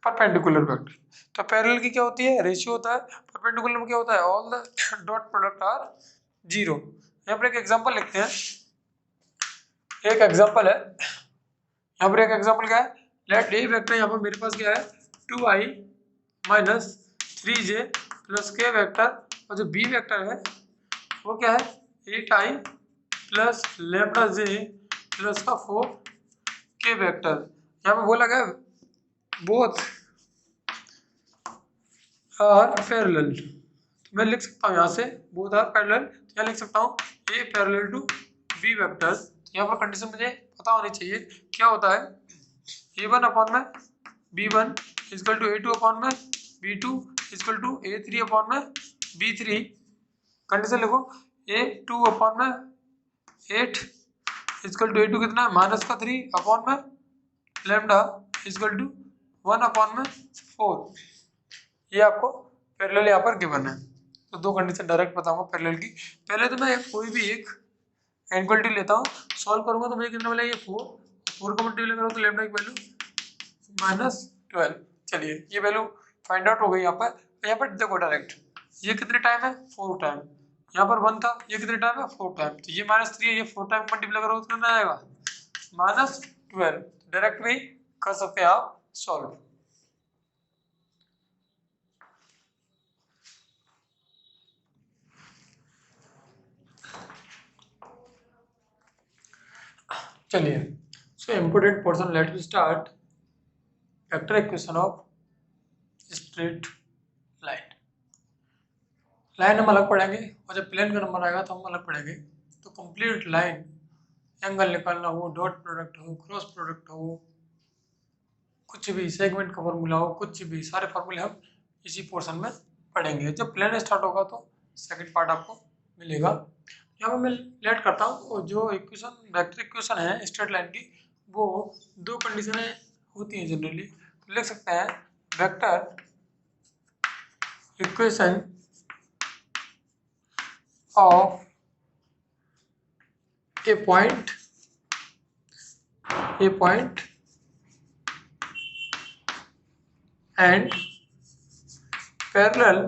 perpendicular vector. तो पैरेलल की क्या होती है, रेशियो होता है, परपेंडिकुलर में क्या होता है, all the dot product are 0। यहाँ पर एक एग्जांपल लिखते हैं, एक एग्जांपल है, यहाँ पर एक एग्जांपल क्या है, लेट ए वेक्टर, यहाँ पर मेरे पास क्या है 2i माइनस 3j प्लस के वेक्टर, और जो बी वेक्टर है वो क्या है 8i प्लस लैम्डा जे प्लस का 4 के वेक्टर। यहाँ पे बोला गया बोथ आर पैरेलल, तो मैं लिख सकता हूँ यहाँ से बोथ आर पैरेलल, तो यहाँ लिख सकता हूँ ए पैरेलल टू बी वेक्टर। यहाँ पर कंडीशन मुझे पता होनी चाहिए क्या होता है, a1 अपॉन में b1 equal to a2 upon में b2 equal to a3 upon में b3। कंडीशन लिखो a2 अपॉन में 8 इक्वल टू a2 कितना है माइनस का 3 अपॉन में लैम्डा इक्वल टू 1 अपॉन में 4। ये आपको पैरेलल यहाँ पर गिवन है। तो दो कंडीशन डायरेक्ट बताऊंगा पैरेलल की। पहले तो मैं कोई भी एक इनक्वालिटी लेता हूँ, सॉल्व करूंगा तो मुझे कितना मिलेगा, ये 4 का मल्टीप्लाई करो तो लैम्डा की वैल्यू -12। चलिए ये वैल्यू फाइंड आउट हो गई। यहाँ पर देखो डायरेक्ट ये कितने टाइम है 4 टाइम, यहाँ पर 1 था, ये कितने टाइम है 4 टाइम, तो ये -3 है, ये 4 टाइम मल्टीप्लाई करो तो कितना आएगा -12। डायरेक्ट भी कर सकते हैं आप सॉल्व। चलिए so important portion, let me start vector equation of straight line. Line हम अलग पढ़ेंगे और जब प्लेन का नंबर आएगा तो हम अलग पढ़ेंगे। तो कंप्लीट लाइन, एंगल निकालना हो, डॉट प्रोडक्ट हो, क्रॉस प्रोडक्ट हो, कुछ भी सेगमेंट का फॉर्मूला हो, कुछ भी, सारे फॉर्मूले हम इसी पोर्शन में पढ़ेंगे। जब प्लेन स्टार्ट होगा तो सेकंड पार्ट आपको मिलेगा। यहाँ पर मैं लेट करता हूँ, जो इक्वेशन वेक्टर इक्वेशन है स्ट्रेट लाइन की, वो दो कंडीशनें होती हैं जनरली। तो लिख सकते हैं vector equation of A point and parallel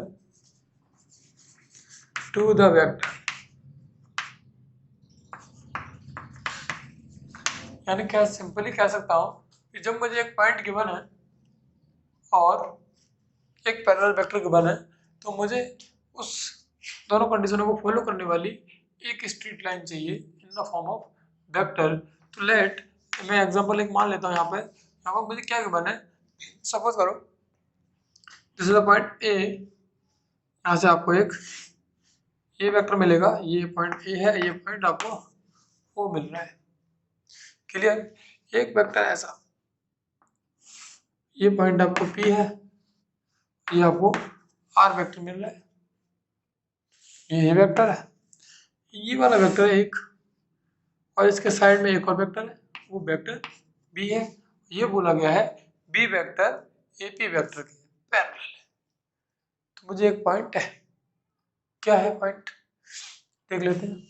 to the vector। यानी क्या सिंपली कह सकता हूं कि जब मुझे एक पॉइंट गिवन है और एक पैरेलल वेक्टर गिवन है, तो मुझे उस दोनों कंडीशनों को फॉलो करने वाली एक स्ट्रेट लाइन चाहिए in the form of vector. तो लेट मैं एग्जांपल एक मान लेता हूं। यहाँ पर मुझे क्या गिवन है, सपोज करो this is the point A. यहाँ से आपको एक ये वेक्टर मिलेगा, ये पॉइंट ए है, ये पॉइंट आपको ओ मिल रहा है। क्लियर? एक वेक्टर ऐसा, ये पॉइंट आपको पी है, ये आपको आर वेक्टर मिल रहा है, ये वेक्टर है, ये वाला वेक्टर है एक, और इसके साइड में एक और वेक्टर है, वो वेक्टर बी है। ये बोला गया है B vector A P vector के पैरेलल है। तो मुझे एक पॉइंट है, क्या है पॉइंट देख लेते हैं।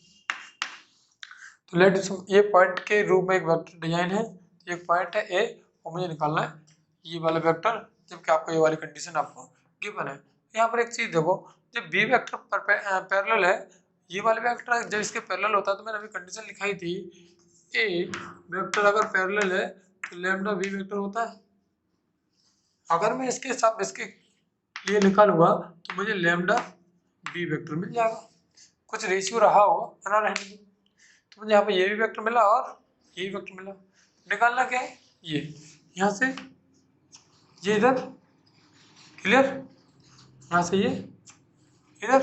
तो लेट ये पॉइंट के रूप में एक वेक्टर डिजाइन है, एक पॉइंट है ए और मुझे निकालना है ये वाला वेक्टर, जबकि आपको ये वाली कंडीशन आपको गिवन है। यहाँ पर एक चीज देखो, जब बी वेक्टर पैरेलल है, ये वाले वेक्टर जब इसके पैरेलल होता है, तो मैंने अभी कंडीशन लिखाई थी ए वेक्टर अगर पैरेलल है तो लैम्डा बी वेक्टर होता है। अगर मैं इसके साथ इसके लिए निकालूंगा तो मुझे लैम्डा बी वेक्टर मिल जाएगा। कुछ रेशियो रहा होगा, बना रहने दो। तो मुझे यहाँ पे ये भी वेक्टर मिला और ये भी वेक्टर मिला। निकालना क्या है, ये यहाँ से ये इधर, क्लियर, यहाँ से ये इधर,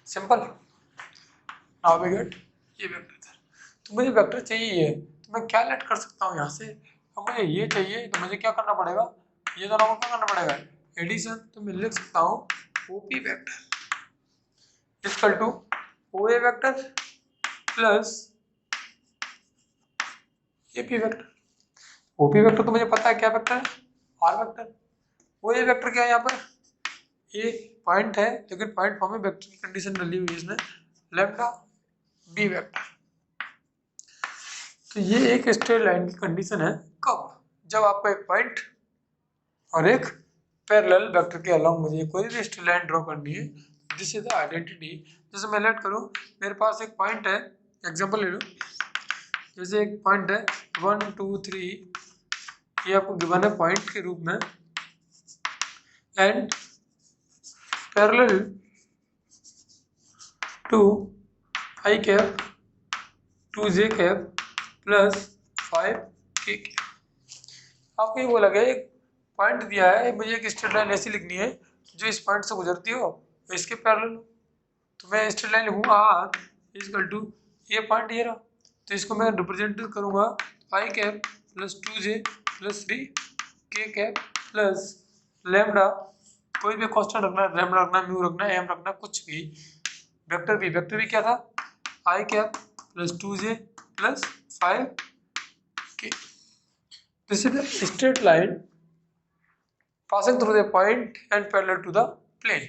सिंपल। नाउ वी गेट ये वेक्टर इधर। तो मुझे वेक्टर चाहिए ये, तो मैं क्या लेट कर सकता हूँ यहाँ से। अब मुझे ये चाहिए तो मुझे क्या करना पड़ेगा, ये दोनों को क्या करना पड़ेगा, एडिशन। तो मैं लिख सकता हूँ OP vector equal to O A vector plus AP vector. OP vector तो मुझे पता है क्या वेक्टर है, आर वेक्टर। वो ए वेक्टर क्या है, यहाँ पर ये पॉइंट है, लेकिन पॉइंट फॉर्म में वेक्टर की कंडीशन डाली हुई है इसने, लैम्डा बी वेक्टर। तो ये एक स्ट्रेट लाइन की कंडीशन है, कब, जब आपको एक पॉइंट और एक पैरेलल वेक्टर के अलोंग मुझे कोई भी स्ट्रेट लाइन ड्रॉ करनी है। This is the identity. जैसे मैं लेट करूँ, मेरे पास एक पॉइंट है, एग्जांपल ले लो, जैसे एक पॉइंट है 1 2 3, ये आपको गिवन है पॉइंट के रूप में, and parallel to I cap 2j cap plus 5k cap. आपको ये बोला गया एक पॉइंट दिया है, मुझे एक स्ट्रेट लाइन ऐसी लिखनी है जो इस पॉइंट से गुजरती हो और इसके पैरेलल हो। तो मैं स्ट्रेट लाइन लिखूंगा आर इक्वल टू ये पॉइंट ये रहा, तो इसको मैं रिप्रेजेंट करूंगा I cap plus 2j plus 3k cap plus lambda, कोई भी कांस्टेंट रखना, लैम्डा रखना, म्यू रखना, एम रखना, कुछ भी। वेक्टर भी क्या था, I cap plus 2j plus 5k। This is a straight line passing through the point and parallel to the plane।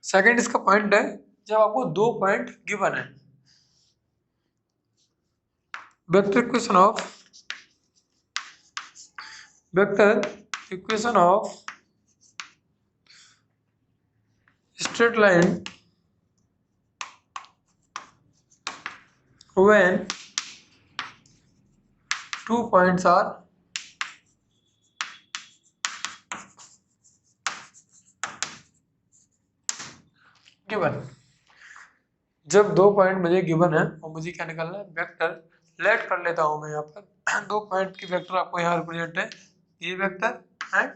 Second इसका पॉइंट है जब आपको दो पॉइंट गिवन है। Vector equation of straight line when two points are given. जब दो पॉइंट मुझे गिवन है और मुझे क्या निकालना है, वेक्टर। लेट कर लेता हूं मैं यहाँ पर दो पॉइंट की वेक्टर आपको यहाँ रिप्रेजेंट है, ये वेक्टर एंड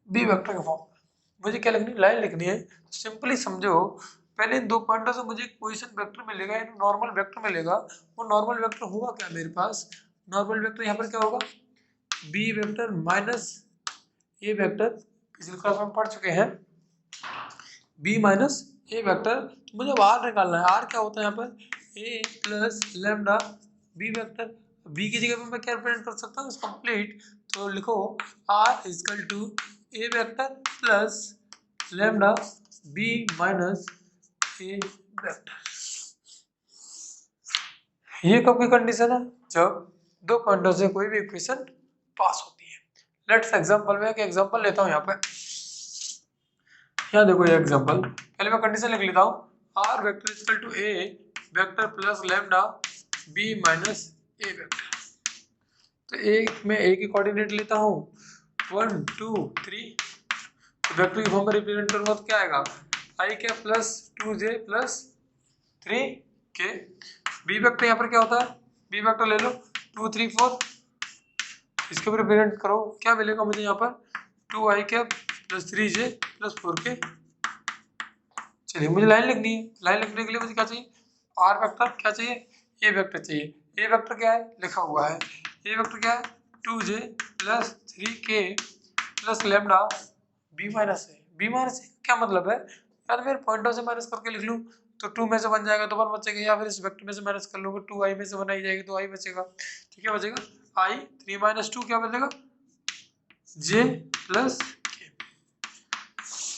बी वेक्टर के फॉर्म में। मुझे क्या लिखनी, लाइन लिखनी है। सिंपली समझो, पहले इन दो पॉइंटों से मुझे पोजीशन वेक्टर मिलेगा, नॉर्मल वेक्टर मिलेगा। वो नॉर्मल वेक्टर होगा क्या मेरे पास, नॉर्मल वेक्टर यहाँ पर क्या होगा, B vector minus A vector, पिछली क्लास में पढ़ चुके हैं, बी माइनस ए वेक्टर। मुझे अब आर निकालना है। आर क्या होता है यहाँ पर, A plus lambda B vector. बी की जगह पे मैं क्या रिप्रेजेंट कर सकता हूँ, कंप्लीट। तो लिखो R equal to A vector plus lambda B minus A vector. ये कब की कंडीशन है, जब दो पॉइंटों से कोई भी इक्वेशन पास होती है। लेट्स एग्जांपल में एक एग्जांपल लेता हूँ यहाँ पे। यहाँ देखो ये एग्जांपल, पहले मैं कंडीशन लिख लेता हूँ, R vector equal to A vector plus lambda B minus A vector. तो एक मैं ए की कोऑर्डिनेट लेता हूँ 1 2 3, तो वेक्टर की फॉर्म में रिप्रेजेंट करूंगा तो क्या आएगा, आई के plus 2j plus 3k। B vector यहाँ पर क्या होता है, बी वेक्टर ले लो 2 3 4, इसके ऊपर रिप्रेजेंट करो, क्या मिलेगा मुझे यहाँ पर 2i cap plus 3j plus 4k। चलिए मुझे लाइन लिखनी है, लाइन लिखने के लिए मुझे क्या चाहिए, आर वेक्टर क्या चाहिए, ए वेक्टर चाहिए। ए वेक्टर क्या है, लिखा हुआ है, ए वेक्टर क्या है 2j plus 3k plus lambda B minus A. B minus A क्या मतलब है, यार मेरे पॉइंटों से माइनस करके लिख लूँ तो 2 में से बन जाएगा तो 1 बचेगा, या फिर इस वेक्टर में से माइनस कर लूँगा 2i में से 1 आई जाएगी तो i बचेगा। तो क्या बचेगा, i 3 माइनस 2 क्या बचेगा, j प्लस k।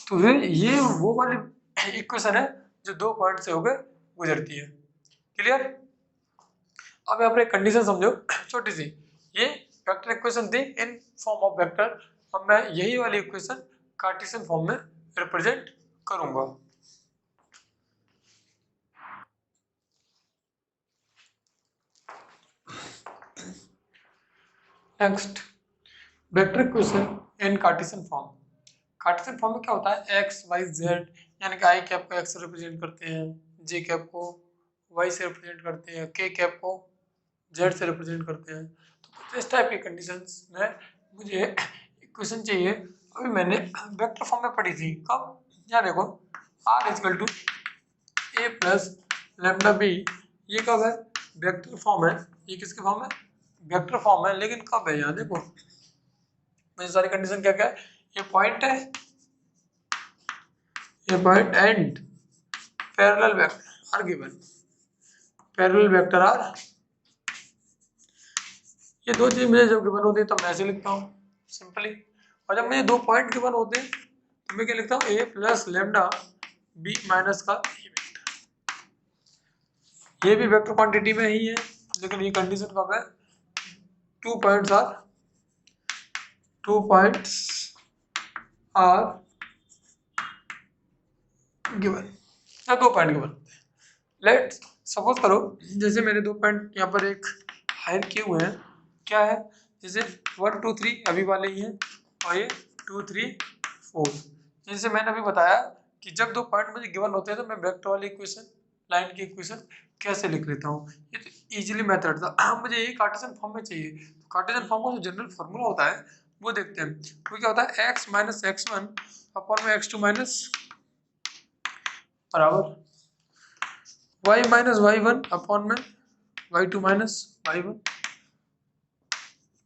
तो फिर ये वो वाली इक्वेशन है जो दो पॉइंट से होकर गुजरती है। क्लियर। अब यहाँ पर एक कंडीशन समझो छोटी सी, ये वेक्टर इक्वेशन थी इन फॉर्म ऑफ वेक्टर, अब मैं यही वाली इक्वेशन कार्टेशियन फॉर्म में रिप्रेजेंट करूंगा। Next, vector equation in Cartesian form. Cartesian form में क्या होता है, एक्स वाई जेड, यानी कि आई कैप को एक्स से रिप्रेजेंट करते हैं, जे कैप को वाई से रिप्रेजेंट करते हैं, के कैप को जेड से रिप्रेजेंट करते हैं। तो इस टाइप की कंडीशंस में मुझे इक्वेशन चाहिए। अभी मैंने वेक्टर फॉर्म में पढ़ी थी, कब, यहाँ देखो R equal to A plus lambda B, ये कब है, वेक्टर फॉर्म है। ये किसके फॉर्म है, वेक्टर फॉर्म है, लेकिन कब है, यहाँ देखो मुझे सारी कंडीशन क्या क्या है, ये पॉइंट है, ये point and parallel vector are given, parallel vector are, ये दो चीज मुझे जब गिवन होती है तब मैं ऐसे लिखता हूँ सिंपली। और जब मुझे दो पॉइंट गिवन होते हैं तो मैं क्या लिखता हूँ, ए प्लस लेमडा बी माइनस का ए वेक्टर। ये भी वेक्टर क्वांटिटी में ही है, लेकिन ये कंडीशन कब है, 2 पॉइंट्स आर गिवन, या 2 पॉइंट गिवन। लेट्स सपोज करो, जैसे मैंने 2 पॉइंट यहाँ पर एक हायर किए हुए हैं, क्या है, जैसे 1 2 3 अभी वाले ही हैं, और ये 2 3 4। जैसे मैंने अभी बताया कि जब 2 पॉइंट मुझे गिवन होते हैं तो मैं वेक्टर वाली इक्वेशन, लाइन की इक्वेशन कैसे लिख लेता हूँ, ये तो इजीली मेथड था। मुझे ये कार्टेशियन फॉर्म में चाहिए, तो कार्टेशियन फॉर्म का जो जनरल फॉर्मूला होता है वो देखते हैं। तो क्या होता है, x माइनस x1 अपॉन में x2 माइनस बराबर y माइनस y1 अपॉन में y2 minus y1,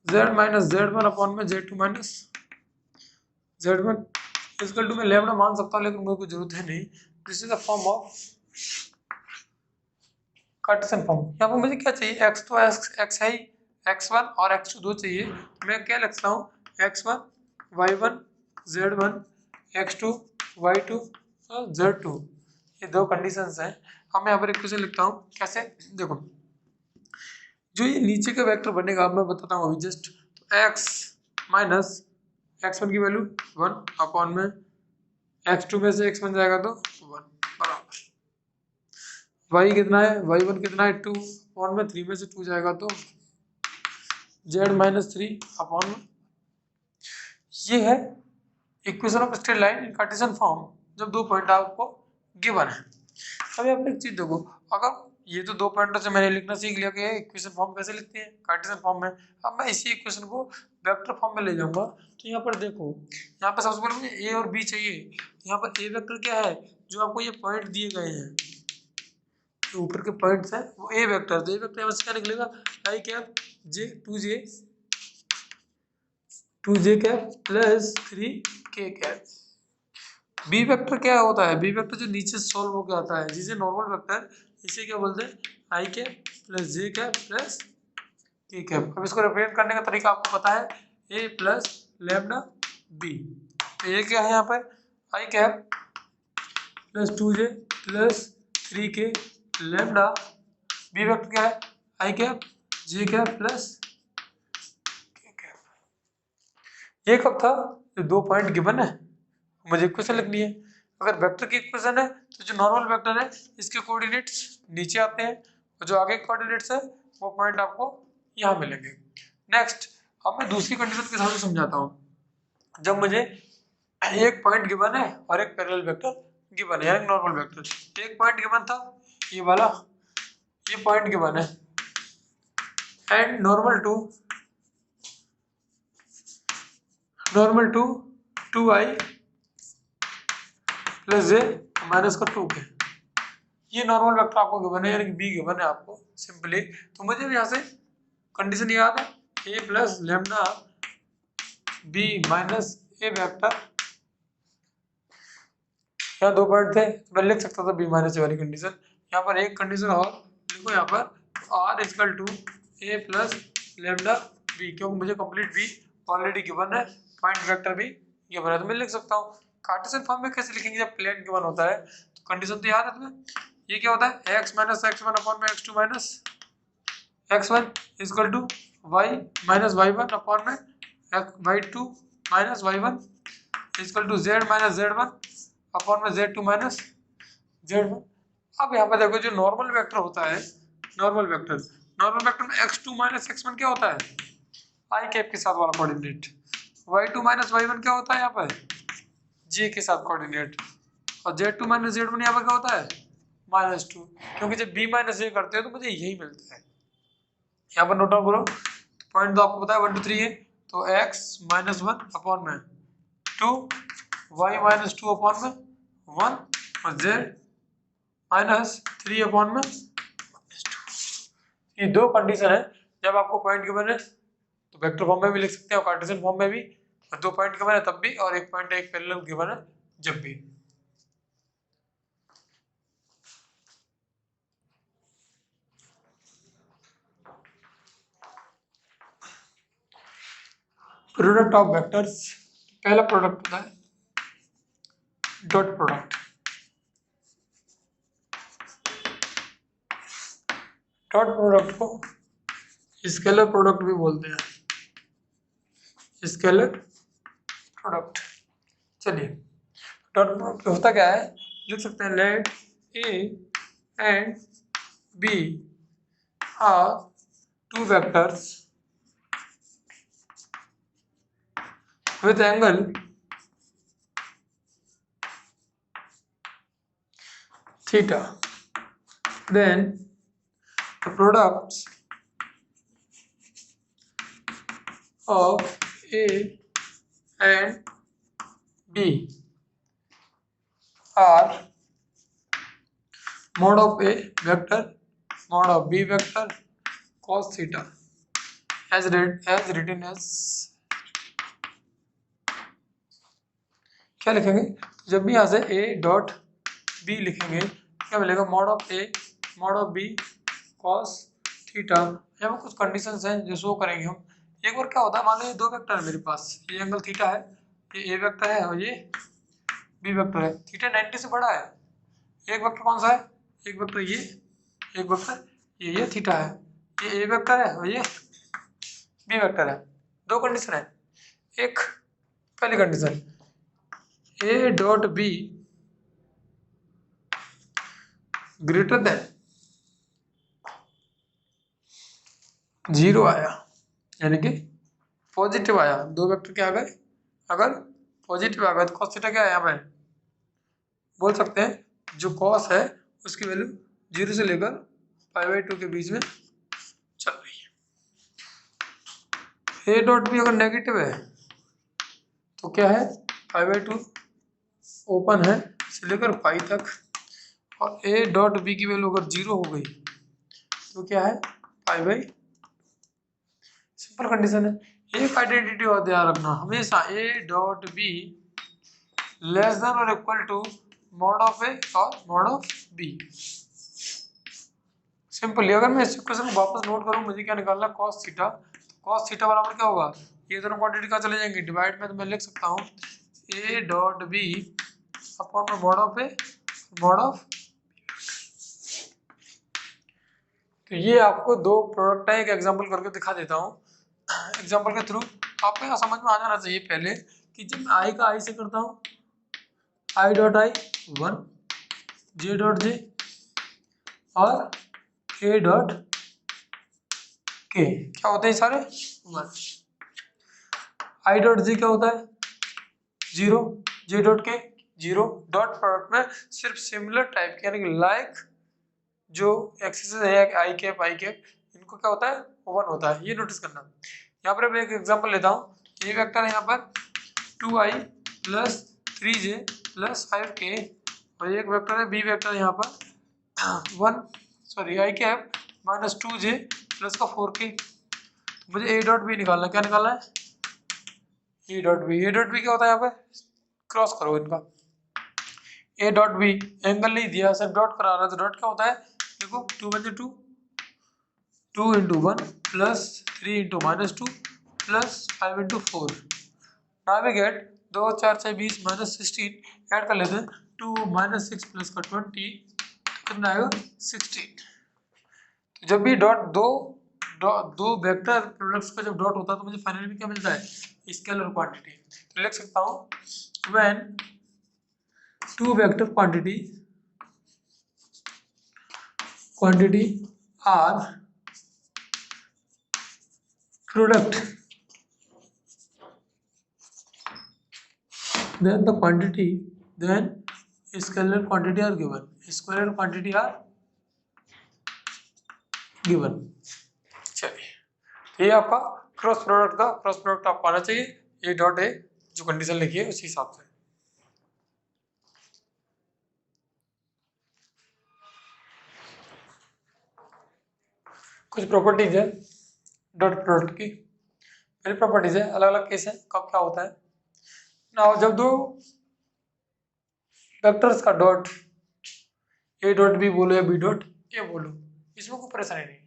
z minus z1 upon में z2 minus z1 equal to में लेमडा मान सकता हूँ, लेकिन मुझे कोई जरूरत है नहीं। This is the form of Cartesian form. यहाँ पर मुझे क्या चाहिए, x तो x है ही, x1 और x2 दो चाहिए, मैं क्या लिखता हूँ, x1 y1 z1 x2 y2 और z2, ये दो कंडीशंस हैं। अब मैं यहाँ पर इक्वेशन लिखता हूँ, कैसे, देखो जो ये नीचे का वेक्टर बनेगा मैं बताता हूँ अभी जस्ट, तो x माइनस x1 की वैल्यू 1 अपॉन में x2 में से x बन जाएगा तो 1 बराबर y कितना है, y1 कितना है 2 अपॉन में 3 में से 2 जाएगा तो z माइनस 3 अपॉन में। ये है equation of straight line in Cartesian form जब दो पॉइंट आपको गिवन है। अभी आप एक चीज देखो, अगर ये तो दो पॉइंटों से मैंने लिखना सीख लिया कि इक्वेशन फॉर्म कैसे लिखते हैं कार्टेशियन फॉर्म में, अब मैं इसी इक्वेशन को वेक्टर फॉर्म में ले जाऊंगा तो यहाँ पर देखो, यहाँ पर सबसे पहले मुझे ए और बी चाहिए। यहाँ पर ए वेक्टर क्या है, जो आपको ये पॉइंट दिए गए हैं, जो ऊपर के पॉइंट्स हैं वो ए वेक्टर, तो ए वेक्टर यहाँ से क्या निकलेगा, I cap J two J cap plus 3 K cap. B vector क्या होता है, बी वेक्टर जो नीचे सॉल्व होकर आता है, जिसे नॉर्मल वेक्टर, इसे क्या बोलते हैं, आई कैप प्लस जे कैप प्लस के कैप। अब इसको रिप्रेजेंट करने का तरीका आपको पता है, ए प्लस लैम्डा बी। तो ये क्या है यहाँ पर, I cap plus 2j plus 3k lambda, B vector क्या है, I cap J cap plus K cap. ये कब था, ये 2 पॉइंट गिवन है, मुझे इक्वेशन लिखनी है। अगर वेक्टर की इक्वेशन है तो जो नॉर्मल वेक्टर है इसके कोऑर्डिनेट्स नीचे आते हैं, और जो आगे के कोऑर्डिनेट्स है वो पॉइंट आपको यहाँ मिलेंगे। नेक्स्ट, अब मैं दूसरी कंडीशन के साथ समझाता हूँ। जब मुझे एक पॉइंट गिवन है और एक पैरेलल वेक्टर गिवन है, यानी नॉर्मल वेक्टर। एक पॉइंट गिवन था ये वाला, ये पॉइंट गिवन है, and normal to 2i plus J minus का 2k। ये नॉर्मल वेक्टर आपको गिवन है, यानी बी गिवन है आपको सिंपली। तो मुझे भी यहाँ से कंडीशन याद है, ए plus lambda B minus A vector, यहाँ 2 पॉइंट थे तो मैं लिख सकता था बी माइनस ए वाली कंडीशन। यहाँ पर एक कंडीशन और लिखो, यहाँ पर R equal to A plus lambda B, क्योंकि मुझे कंप्लीट बी ऑलरेडी गिवन है, पॉइंट वेक्टर भी गिवन है, तो मैं लिख सकता हूँ। कार्टेशियन फॉर्म में कैसे लिखेंगे, जब प्लेन गिवन होता है तो कंडीशन तो याद है तुम्हें, ये क्या होता है, x माइनस x1 अपॉन में x2 minus x1 equal to y minus y1 upon में y2 minus y1 equal to z minus z1 upon में z2 माइनस z1। अब यहाँ पर देखो, जो नॉर्मल वेक्टर होता है, नॉर्मल वेक्टर में x2 माइनस x1 क्या होता है, आई कैप के साथ वाला कोऑर्डिनेट, y2 माइनस y1 क्या होता है यहाँ पर, j के साथ कोऑर्डिनेट, और z2 माइनस z1 यहाँ पर क्या होता है, -2, क्योंकि जब b माइनस a करते हो तो मुझे यही मिलता है। यहाँ पर नोट डाउन करो, पॉइंट तो आपको पता है 1 2 3 है, तो x माइनस 1 अपॉन में 2, y माइनस 2 अपॉन में 1, और z माइनस 3 अपॉन में 2। ये 2 कंडीशन है, जब आपको पॉइंट गिवन है तो वेक्टर फॉर्म में भी लिख सकते हैं और कार्टेशियन फॉर्म में भी, और 2 पॉइंट गिवन है तब भी, और 1 पॉइंट एक पैरेलल गिवन है जब भी। प्रोडक्ट ऑफ वेक्टर्स, पहला प्रोडक्ट होता है डॉट प्रोडक्ट। डॉट प्रोडक्ट को स्केलर प्रोडक्ट भी बोलते हैं, स्केलर प्रोडक्ट। चलिए, डॉट प्रोडक्ट होता क्या है, लिख सकते हैं, let A and B are 2 vectors with angle theta, then the products of A and B are mod of A vector mod of B vector cos theta, as written as, क्या लिखेंगे, जब भी यहाँ से a डॉट b लिखेंगे क्या मिलेगा, mod of a mod of b cos theta. यहाँ पर कुछ कंडीशंस हैं जो शो करेंगे हम। एक बार क्या होता है, मान लो ये 2 वेक्टर है मेरे पास, ये एंगल थीटा है, ये a वेक्टर है और ये b वेक्टर है, थीटा 90 से बड़ा है। एक वेक्टर कौन सा है, एक वेक्टर ये, एक वेक्टर ये थीटा है, ये a वेक्टर है और ये b वेक्टर है। 2 कंडीशन है, एक पहली condition a dot b greater than 0 आया, यानी कि पॉजिटिव आया, 2 वेक्टर क्या आ गए, अगर पॉजिटिव आ गया तो cos थीटा क्या है, यहाँ पे बोल सकते हैं जो cos है उसकी वैल्यू 0 से लेकर π/2 के बीच में चल रही है। ए डॉट बी अगर नेगेटिव है तो क्या है, π/2 ओपन है से लेकर पाई तक, और ए डॉट बी की वैल्यू अगर 0 हो गई तो क्या है, π/, सिंपल कंडीशन है। एक आइडेंटिटी और ध्यान रखना, हमेशा ए डॉट बी लेस देन और equal to mod of A और मॉड ऑफ बी। सिंपली अगर मैं इस इक्वेशन को वापस नोट करूं, मुझे क्या निकालना, cos थीटा। cos थीटा बराबर क्या होगा, ये दोनों क्वांटिटी कहाँ चले जाएंगे, डिवाइड में, तो मैं लिख सकता हूँ ए डॉट बी अपॉन में mod of A mod of. तो ये आपको दो प्रोडक्ट है, एक एग्जांपल करके दिखा देता हूँ। एग्जांपल के थ्रू आपको यहाँ समझ में आ जाना चाहिए पहले कि जब मैं आई का आई से करता हूँ, I dot I 1, J dot J और के डॉट के, क्या होते हैं सारे 1। आई डॉट जी क्या होता है 0, जे डॉट के 0। डॉट प्रोडक्ट में सिर्फ सिमिलर टाइप के यानी कि लाइक जो एक्सिस है आई कैप इनको क्या होता है 1 होता है, ये नोटिस करना। यहाँ पर मैं एक एग्जांपल लेता हूँ, ये वेक्टर है यहाँ पर 2i plus 3j plus 5k, और एक वेक्टर है बी वेक्टर यहाँ पर I cap minus 2j plus का 4k। मुझे ए डॉट बी निकालना, क्या निकालना है, A dot B. A dot B क्या होता है, यहाँ पे क्रॉस करो इनका, ए डॉट बी एंगल नहीं दिया, सिर्फ डॉट करा रहा है, तो डॉट क्या होता है, देखो 2 बजे 2, 2 into 1 plus 3 into minus 2 plus 5 into 4। Now we get 2 4 6 20 minus 16 add कर लेते हैं, 2 माइनस 6 प्लस का 20 कितना आएगा 16। तो जब भी डॉट दो वेक्टर प्रोडक्ट्स का जब डॉट होता है तो मुझे फाइनली में क्या मिलता है, स्केलर क्वांटिटी। तो लिख सकता हूँ when two vector quantity are product then the quantity then scalar quantity are given, scalar quantity are given। चलिए ये आपका क्रॉस प्रोडक्ट का, क्रॉस प्रोडक्ट आपको आना चाहिए, ए डॉट ए जो कंडीशन लिखी है उसी हिसाब से। कुछ प्रॉपर्टीज है डॉट प्रोडक्ट की, पहली प्रॉपर्टीज है, अलग अलग केस है कब क्या होता है ना, जब दो वेक्टर्स का डॉट ए डॉट बी बोलो या बी डॉट ए बोलो, इसमें कोई परेशानी नहीं,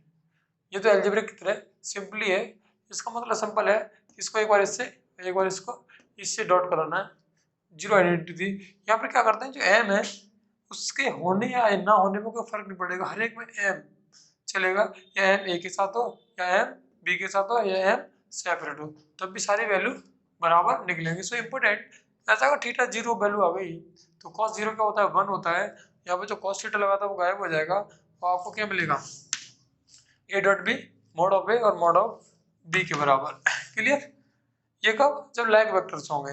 ये तो एल्जेब्रिक की तरह सिंपली है। इसका मतलब सिंपल है, इसको एक बार इससे एक बार इससे डॉट कराना है, जीरो आइडेंटिटी थी। यहाँ पर क्या करते हैं, जो एम है उसके होने या ना होने में कोई फर्क नहीं पड़ेगा, हर एक में एम चलेगा, या एम ए के साथ हो या एम बी के साथ हो या एम सेपरेट हो, तब भी सारी वैल्यू बराबर निकलेंगे। सो इम्पोर्टेंट, ऐसा अगर थीटा 0 वैल्यू आ गई तो कॉस 0 क्या होता है 1 होता है, यहाँ पे जो कॉस थीटा लगा था वो गायब हो जाएगा, तो आपको क्या मिलेगा, A dot B mod of A और मॉड ऑफ बी के बराबर। क्लियर, ये कब, जब लाइक वेक्टर्स होंगे।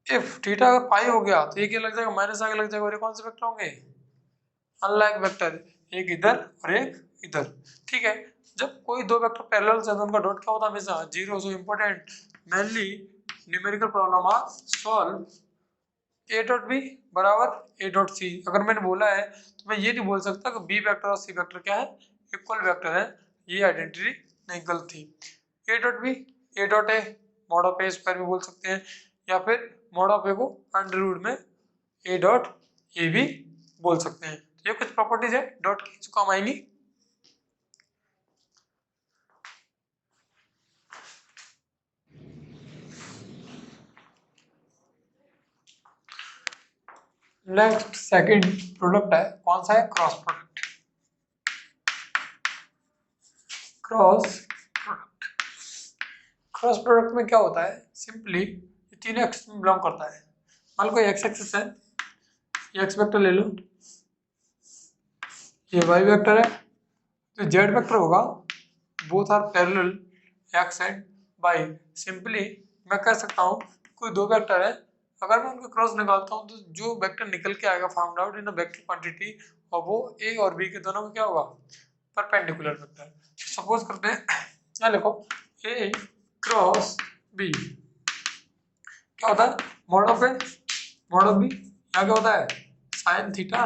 इफ थीटा अगर पाई हो गया तो ये क्या लग जाएगा, माइनस आगे लग जाएगा, और ये कौन से वेक्टर होंगे, अनलाइक वेक्टर, एक इधर और एक इधर। ठीक है, जब कोई दो वेक्टर पैरेलल है तो उनका डॉट क्या होता है हमेशा 0। So important, mainly numerical problem are solve A dot B बराबर ए डॉट सी। अगर मैंने बोला है तो मैं ये नहीं बोल सकता कि बी वेक्टर और सी वेक्टर क्या है, इक्वल वेक्टर है, ये आइडेंटिटी नहीं, गलत थी। A dot B A dot A mod of A square भी बोल सकते हैं, या फिर मॉड ऑफ ए को अंडर रूट में ए डॉट ए भी बोल सकते हैं। तो ये कुछ प्रॉपर्टीज है डॉट की जो काम आएंगी। नेक्स्ट सेकंड प्रोडक्ट है, कौन सा है, क्रॉस प्रोडक्ट। क्रॉस प्रोडक्ट में क्या होता है, सिंपली तीन एक्स में बिलोंग करता है। मान लो एक्स एक्सिस है, ये एक्स वेक्टर ले लो, ये वाई वेक्टर है, तो जेड वेक्टर होगा, both are parallel X and Y. Simply मैं कह सकता हूँ कोई दो वेक्टर है, अगर मैं उनका क्रॉस निकालता हूँ तो जो वेक्टर निकल के आएगा found out in vector quantity, और वो ए और बी के दोनों में क्या होगा, परपेंडिकुलर वेक्टर। सपोज करते हैं, यहाँ लिखो ए क्रॉस बी क्या होता है, mod of A mod of B, यहाँ क्या होता है साइन थीटा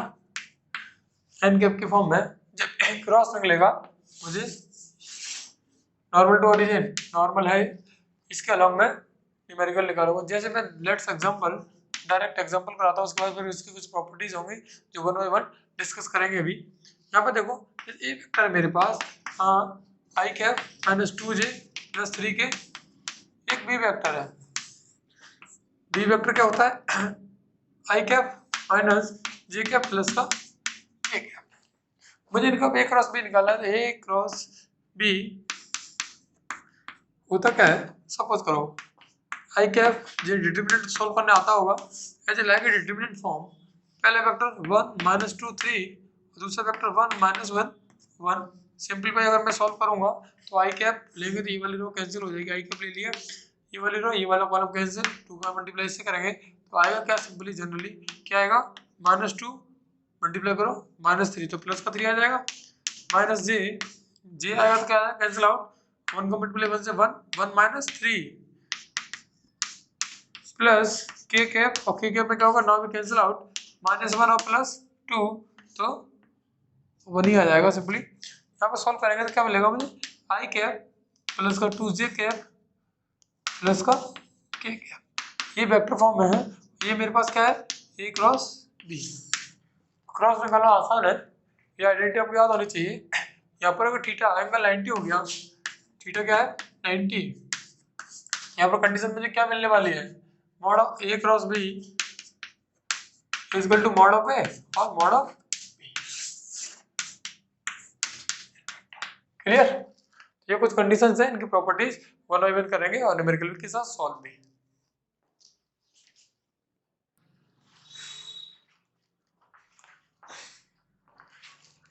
एन कैप के फॉर्म में। जब क्रॉस निकलेगा मुझे नॉर्मल टू ओरिजिन नॉर्मल है, इसके अलावा मैं न्यूमेरिकल निकालूंगा। जैसे मैं लेट्स एग्जांपल डायरेक्ट एग्जांपल कराता हूँ, उसके बाद फिर इसकी कुछ प्रॉपर्टीज होंगी जो वन बाय वन डिस्कस करेंगे अभी। यहाँ पे देखो ये वेक्टर है मेरे पास I cap minus 2j plus 3k, एक बी वेक्टर है। बी वेक्टर क्या होता है I cap minus J cap plus का ए कैप। मुझे इनका ए क्रॉस बी निकालना है। ए क्रॉस बी होता क्या है, सपोज करो आई कैप जो डिटरमिनेंट सोल्व करने आता होगा, ऐसे लाएंगे डिटरमिनेंट फॉर्म, पहले वेक्टर 1 माइनस 2 3, दूसरा वेक्टर 1 माइनस 1 1। सिंपलीफाई अगर मैं सॉल्व करूंगा तो आई कैप लेंगे तो ये वाली रो कैंसिल हो जाएगी, आई कैप ले लिया, ये वाली रो ये वाला कॉलम कैंसिल, 2 का मल्टीप्लाई इससे करेंगे तो आएगा क्या, सिंपली जनरली क्या आएगा माइनस 2 मल्टीप्लाई करो माइनस 3 तो प्लस का 3 आ जाएगा, माइनस जे जे आएगा तो क्या आएगा कैंसिल आउट, 1 का मल्टीप्लाई 1 से 1 1 माइनस 3 प्लस के कैप, और के कैप में क्या होगा नाउ भी कैंसिल आउट, माइनस 1 और प्लस 2 तो 1 ही आ जाएगा। सिंपली यहाँ पर सॉल्व करेंगे तो क्या मिलेगा मुझे, आई कैप प्लस का 2j कैप प्लस का के कैप, ये वेक्टर फॉर्म में है। ये मेरे पास क्या है ए क्रॉस बी, क्रॉस निकालना आसान है, ये आइडेंटिटी आपको याद होनी चाहिए। यहाँ पर अगर थीटा एंगल 90 हो गया, थीटा क्या है 90, यहाँ पर कंडीशन मुझे क्या मिलने वाली है, mod of A cross B equal to mod of A और मॉड ऑफ बी। क्लियर, ये कुछ कंडीशंस हैं, इनकी प्रॉपर्टीज वन बाय वन करेंगे और न्यूमेरिकल के साथ सॉल्व भी।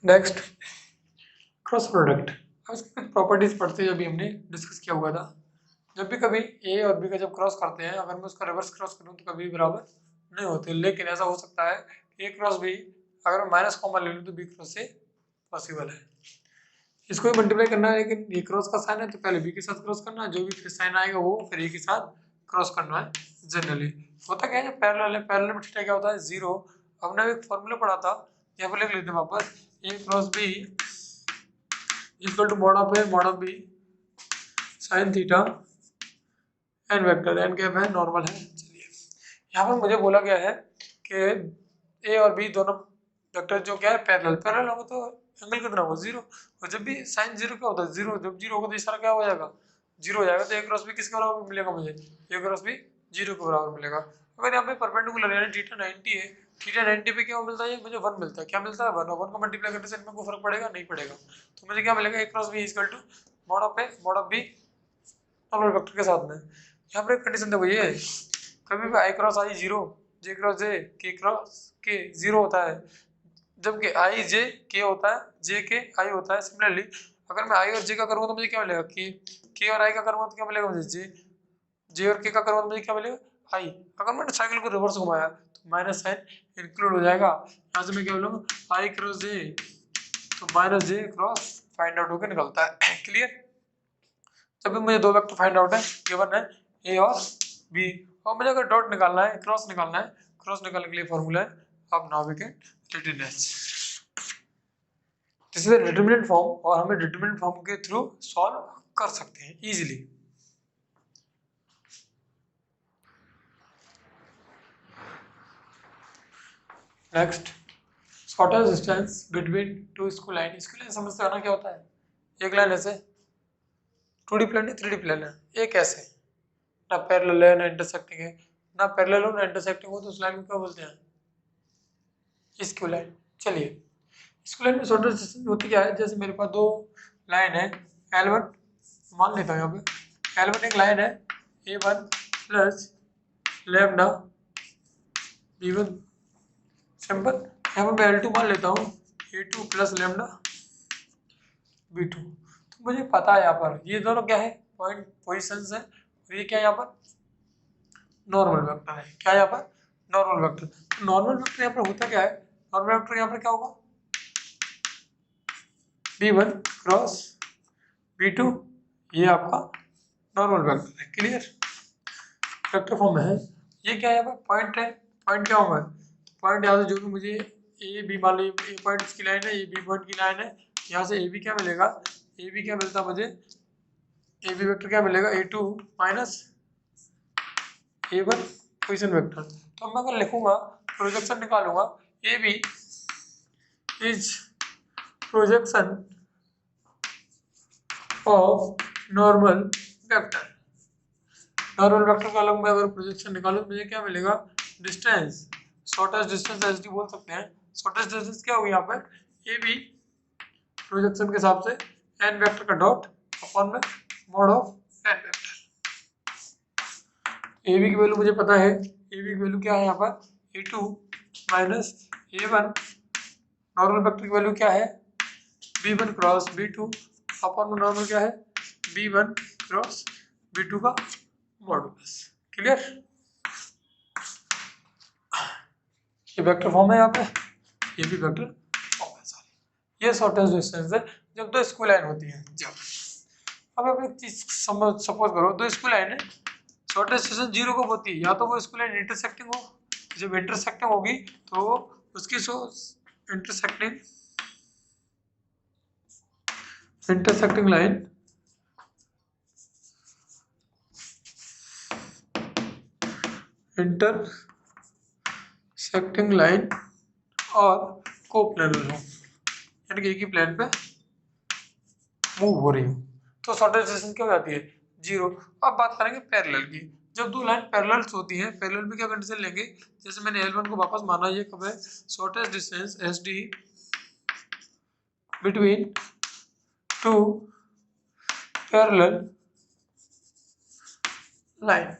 Next cross product. अब इसकी कुछ प्रॉपर्टीज पढ़ते हैं, अभी हमने डिस्कस किया हुआ था। जब भी कभी ए और बी का जब क्रॉस करते हैं, अगर मैं उसका रिवर्स क्रॉस करूं तो कभी बराबर नहीं होते, लेकिन ऐसा हो सकता है ए क्रॉस बी अगर मैं माइनस कॉमन ले लूँ तो बी क्रॉस से पॉसिबल है। इसको भी मल्टीप्लाई करना है, लेकिन ए क्रॉस का साइन है तो पहले बी के साथ क्रॉस करना है, जो भी फिर साइन आएगा वो फिर ए के साथ क्रॉस करना है। जनरली होता क्या है, पैरेलल है, पैरेलल में थीटा क्या होता है 0। हमने एक फॉर्मूला पढ़ा था, यहाँ पर लिख लेते हैं वापस, A cross B equal to mod of A mod of B sine theta N vector, N cap है नॉर्मल है। चलिए यहाँ पर मुझे बोला गया है कि ए और बी दोनों वेक्टर जो क्या है पैरेलल, पैरेलल होगा तो एंगल कितना होगा 0, और जब भी साइन 0 क्या होता है 0, जब 0 होगा तो इशारा क्या हो जाएगा 0 हो जाएगा, तो ए क्रॉस बी किसके बराबर मिलेगा मुझे, ए क्रॉस बी 0 के बराबर मिलेगा। अगर यहाँ पे परपेंडिकुलर यानी थीटा 90 है, थीटा 90 पे क्या मिलता है मुझे 1 मिलता है, क्या मिलता है 1, और 1 का मल्टीप्लाई करने से इनमें कोई फर्क पड़ेगा नहीं पड़ेगा, तो मुझे क्या मिलेगा A cross B equal to mod of A mod of B normal vector के साथ में। यहाँ पर एक कंडीशन देखो, ये कभी भी आई क्रॉस आई 0, जे क्रॉस जे के क्रॉस के 0 होता है, जबकि आई जे के होता है, जे के आई होता है। सिमिलरली अगर मैं आई और जे का करूँगा तो मुझे क्या मिलेगा के और आई का करूँगा तो क्या मिलेगा मुझे जे और के का करूँगा तो मुझे क्या मिलेगा आई। अगर मैंने साइकिल को रिवर्स घुमाया तो माइनस साइन इंक्लूड हो जाएगा, यहाँ से मैं क्या बोलूँगा आई क्रॉस जे तो माइनस जे क्रॉस फाइंड आउट होकर निकलता है। क्लियर, जब भी मुझे दो वेक्टर फाइंड आउट है, गिवन है ए और बी, और मुझे अगर डॉट निकालना है क्रॉस निकालना है, क्रॉस निकालने के लिए फॉर्मूला है अब now we can determinant, this is the determinant form, और हमें डिटरमिनेंट फॉर्म के थ्रू सॉल्व कर सकते हैं easily. Next shortest distance between two skew line. इसके लिए समझते हो ना क्या होता है, एक लाइन ऐसे 2D प्लेन है 3D प्लेन है, एक ऐसे ना पैरेलल है ना इंटरसेक्टिंग है, ना पैरेलल हो ना इंटरसेक्टिंग हो, तो उस लाइन को क्या बोलते हैं स्क्यू लाइन। चलिए स्क्यू लाइन में शॉर्टेस्ट डिस्टेंस होती क्या है, जैसे मेरे पास दो लाइन है L1 मान लेता हूँ, यहाँ पे L1 एक लाइन है A1 plus lambda B1 simple, यहाँ पर मैं L2 मान लेता हूँ A2 प्लस लैम्डा B2। तो मुझे पता है यहाँ पर ये दोनों क्या है पॉइंट पोजिशंस है, और ये क्या है यहाँ पर नॉर्मल वेक्टर है, क्या यहाँ पर नॉर्मल वेक्टर। नॉर्मल वेक्टर यहाँ पर होता क्या है, नॉर्मल वेक्टर यहाँ पर क्या होगा B1 क्रॉस B2, ये आपका नॉर्मल वेक्टर है। क्लियर? वेक्टर फॉर्म में है। ये क्या है? पॉइंट है। पॉइंट क्या होगा? पॉइंट यहाँ से जो भी मुझे ए बी, मान लो ए पॉइंट की लाइन है, ए बी पॉइंट की लाइन है, यहाँ से ए बी क्या मिलेगा? ए बी क्या मिलता मुझे? ए बी वेक्टर क्या मिलेगा? A2 minus A1 position vector. तो मैं अगर लिखूंगा, प्रोजेक्शन निकालूंगा, A B is projection of normal vector. Normal vector का अलग मैं अगर प्रोजेक्शन निकालूं, मुझे क्या मिलेगा? डिस्टेंस, शॉर्टेस्ट डिस्टेंस एसडी बोल सकते हैं। शॉर्टेस्ट डिस्टेंस क्या होगी यहाँ पर? ए बी प्रोजेक्शन के हिसाब से एन वेक्टर का डॉट अपॉन में mod of N vector. A B की वैल्यू मुझे पता है। ए बी की वैल्यू क्या है यहाँ पर? A2 minus A1। Normal vector की वैल्यू क्या है? B1 क्रॉस B2 अपॉन में नॉर्मल क्या है? B1 क्रॉस B2 का मॉडुलस। क्लियर? ये वेक्टर फॉर्म है यहाँ पे, ये भी वेक्टर फॉर्म है सारे। ये शॉर्टेस्ट डिस्टेंस है जब दो स्क्यू लाइन होती है। जब अब आप एक चीज सपोज करो, दो स्क्यू लाइन है, शॉर्टेस्ट डिस्टेंस 0 कब होती है? या तो वो स्क्यू लाइन इंटरसेक्टिंग हो, जब इंटरसेक्टिंग होगी तो उसकी इंटरसेक्टिंग लाइन और कोप्लेनर हो, यानी कि एक ही प्लेन पे मूव हो रही हो, तो शॉर्टेस्ट डिस्टेंस क्या हो जाती है? 0। अब बात करेंगे पैरेलल की। जब दो लाइन पैरेलल्स होती हैं, पैरेलल में क्या कंडीशन लेंगे? जैसे मैंने L1 को वापस माना, ये कब है? Shortest distance SD between two parallel line.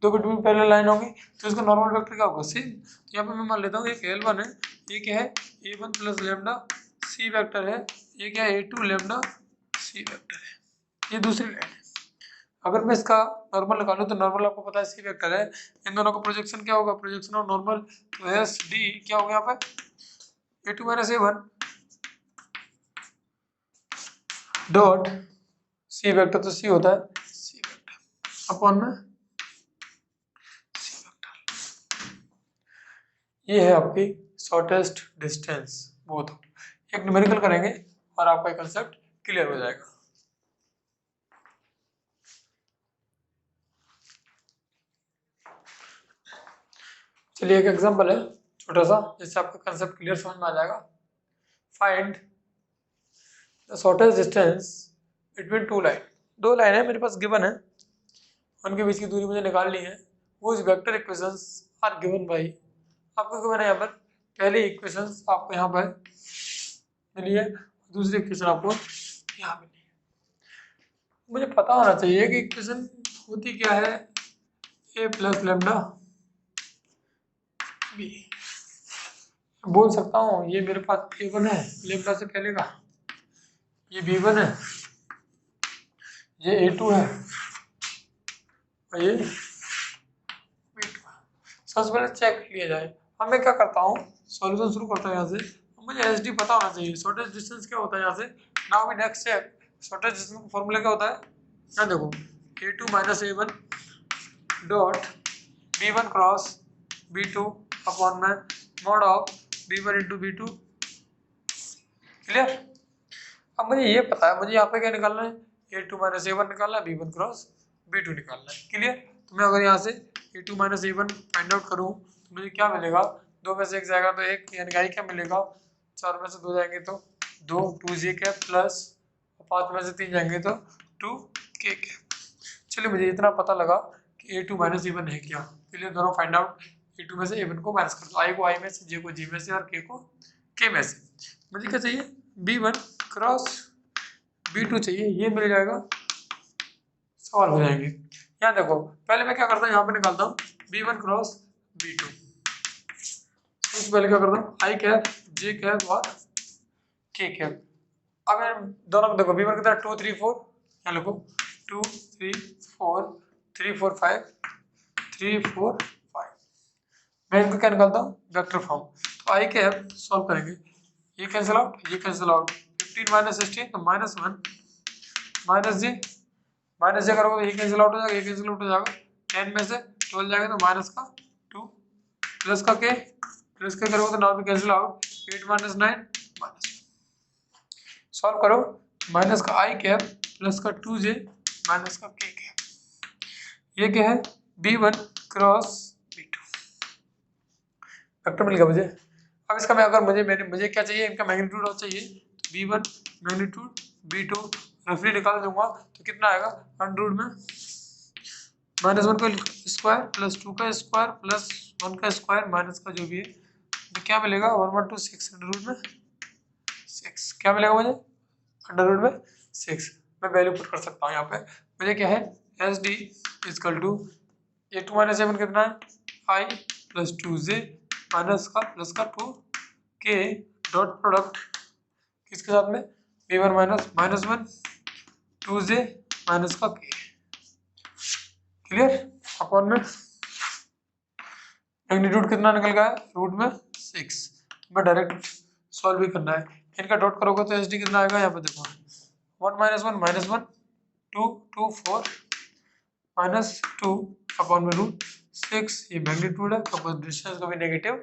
दो बिटवीन पैरेलल लाइन होगी तो इसका नॉर्मल वेक्टर क्या होगा? सेम। तो यहाँ पे मैं मान लेता हूँ एक L1 है, ये क्या है? A1 plus lambda C vector है, ये क्या है? A2 लेमडा C वेक्टर है। ये दूसरी लाइन है। अगर मैं इसका नॉर्मल निकालूं तो नॉर्मल आपको पता है C वेक्टर है, इन दोनों का प्रोजेक्शन क्या होगा? प्रोजेक्शन ऑफ नॉर्मल, तो SD क्या होगा यहाँ पे? A2 minus A1 dot C vector, तो C होता है C वेक्टर अपॉन में C वेक्टर। ये है आपकी शॉर्टेस्ट डिस्टेंस। बोथ एक न्यूमेरिकल करेंगे और आपका कंसेप्ट क्लियर हो जाएगा। चलिए एक एग्जांपल है छोटा सा, जिससे आपका कंसेप्ट क्लियर समझ में आ जाएगा। Find the shortest distance between to line. दो लाइन है मेरे पास गिवन है, उनके बीच की दूरी मुझे निकालनी है। वो vector equations are given by, आपको गिवन है यहाँ पर पहली इक्वेशंस आपको यहाँ पर मिली है, दूसरी इक्वेशन आपको यहाँ मिली है। मुझे पता होना चाहिए कि इक्वेशन होती क्या है? A plus lambda B. बोल सकता हूँ ये मेरे पास A1 है लेमडा से पहले का, ये B1 है, ये A2 है और ये B2 है। सबसे पहले चेक कर लिया जाए। अब मैं क्या करता हूँ, सॉल्यूशन शुरू करता हूँ यहाँ से। मुझे SD पता होना चाहिए, शॉर्टेस्ट डिस्टेंस क्या होता है यहाँ से। Now we next check shortest distance का फॉर्मूला क्या होता है। यहाँ देखो A2 minus A1 dot B1 cross B2 upon में mod of B1 into B2। Clear? अब मुझे ये पता है, मुझे यहाँ पे क्या निकालना है? A2 माइनस A1 निकालना है, B1 क्रॉस B2 निकालना है। क्लियर? तो मैं अगर यहाँ से A2 minus A1 find out करूँ तो मुझे क्या मिलेगा? दो में से एक जाएगा तो एक, यानी आई क्या मिलेगा? चार में से दो जाएंगे तो दो, 2J कैप प्लस 5 में से 3 जाएंगे तो 2K कैप। चलिए मुझे इतना पता लगा कि A2 माइनस A1 है क्या। क्लियर? दोनों फाइंड आउट। A2 में से A1 को माइनस कर दो, I को I में से, J को J में से और K को K में से। मुझे क्या चाहिए? B1 क्रॉस B2 चाहिए, ये मिल जाएगा, सॉल्व हो जाएंगे। यहाँ देखो पहले मैं क्या करता हूँ, यहाँ पे निकालता हूँ B1 क्रॉस B2। सबसे पहले क्या करता हूँ, I कैप J कैप और K कैप। अब मैं दोनों को देखो, B1 कितना 2 3 4, यहाँ लिखो 2 3 4 3 4 5 3 4 5। मैं इनको क्या निकालता हूँ? Vector form. तो I कैप सॉल्व करेंगे, ये कैंसिल आउट, ये कैंसिल आउट, 15 माइनस 16 तो -1 माइनस J माइनस से करोगे तो ये कैंसिल आउट हो जाएगा, ये कैंसिल आउट हो जाएगा, 10 में से 12 जाएगा तो माइनस का 2, प्लस का के, प्लस के करोगे तो 9 भी cancel out, 8 minus 9 minus. Solve करो, माइनस का आई कैप प्लस का 2j माइनस का के कैप, ये क्या है b1 क्रॉस b2, वेक्टर मिल गया मुझे। अब इसका मैं अगर मुझे क्या चाहिए, इनका मैग्नीट्यूड और चाहिए, तो b1 मैग्नीट्यूड b2 रफली निकाल दूंगा तो कितना आएगा, अंडर में -1 का स्क्वायर प्लस 2 का स्क्वायर प्लस 1 का स्क्वायर माइनस का जो भी है, तो क्या मिलेगा 1126 अंडर में 6, क्या मिलेगा मुझे अंडर में 6। मैं वैल्यू पुट कर सकता हूँ यहाँ पे, मुझे क्या है एस डी इजकल टू ये 2 माइनस 7 कितना है आई प्लस 2j माइनस का प्लस का 2 के डॉट प्रोडक्ट किसके साथ में v1 माइनस 1 2j माइनस का के, क्लियर। अपॉन में मैग्नीट्यूड कितना निकल गया है रूट में 6, मैं डायरेक्ट सॉल्व भी करना है, इनका डॉट करोगे तो एस डी कितना आएगा यहाँ पे देखो 1 माइनस 1 2 2 4 माइनस 2 अपॉन में रूट 6, ये मैग्नीट्यूड है तो डिस्टेंस कभी नेगेटिव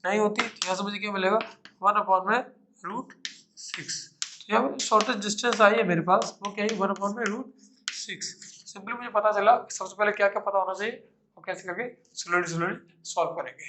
नहीं होती, तो यहाँ से मुझे क्या मिलेगा 1 अपॉन में रूट 6, तो यहाँ पे शॉर्टेस्ट डिस्टेंस आई है मेरे पास, वो क्या है 1 अपॉन में रूट 6। सिंपली मुझे पता चला सबसे पहले क्या क्या पता होना चाहिए और कैसे करके स्लोली सॉल्व करेंगे।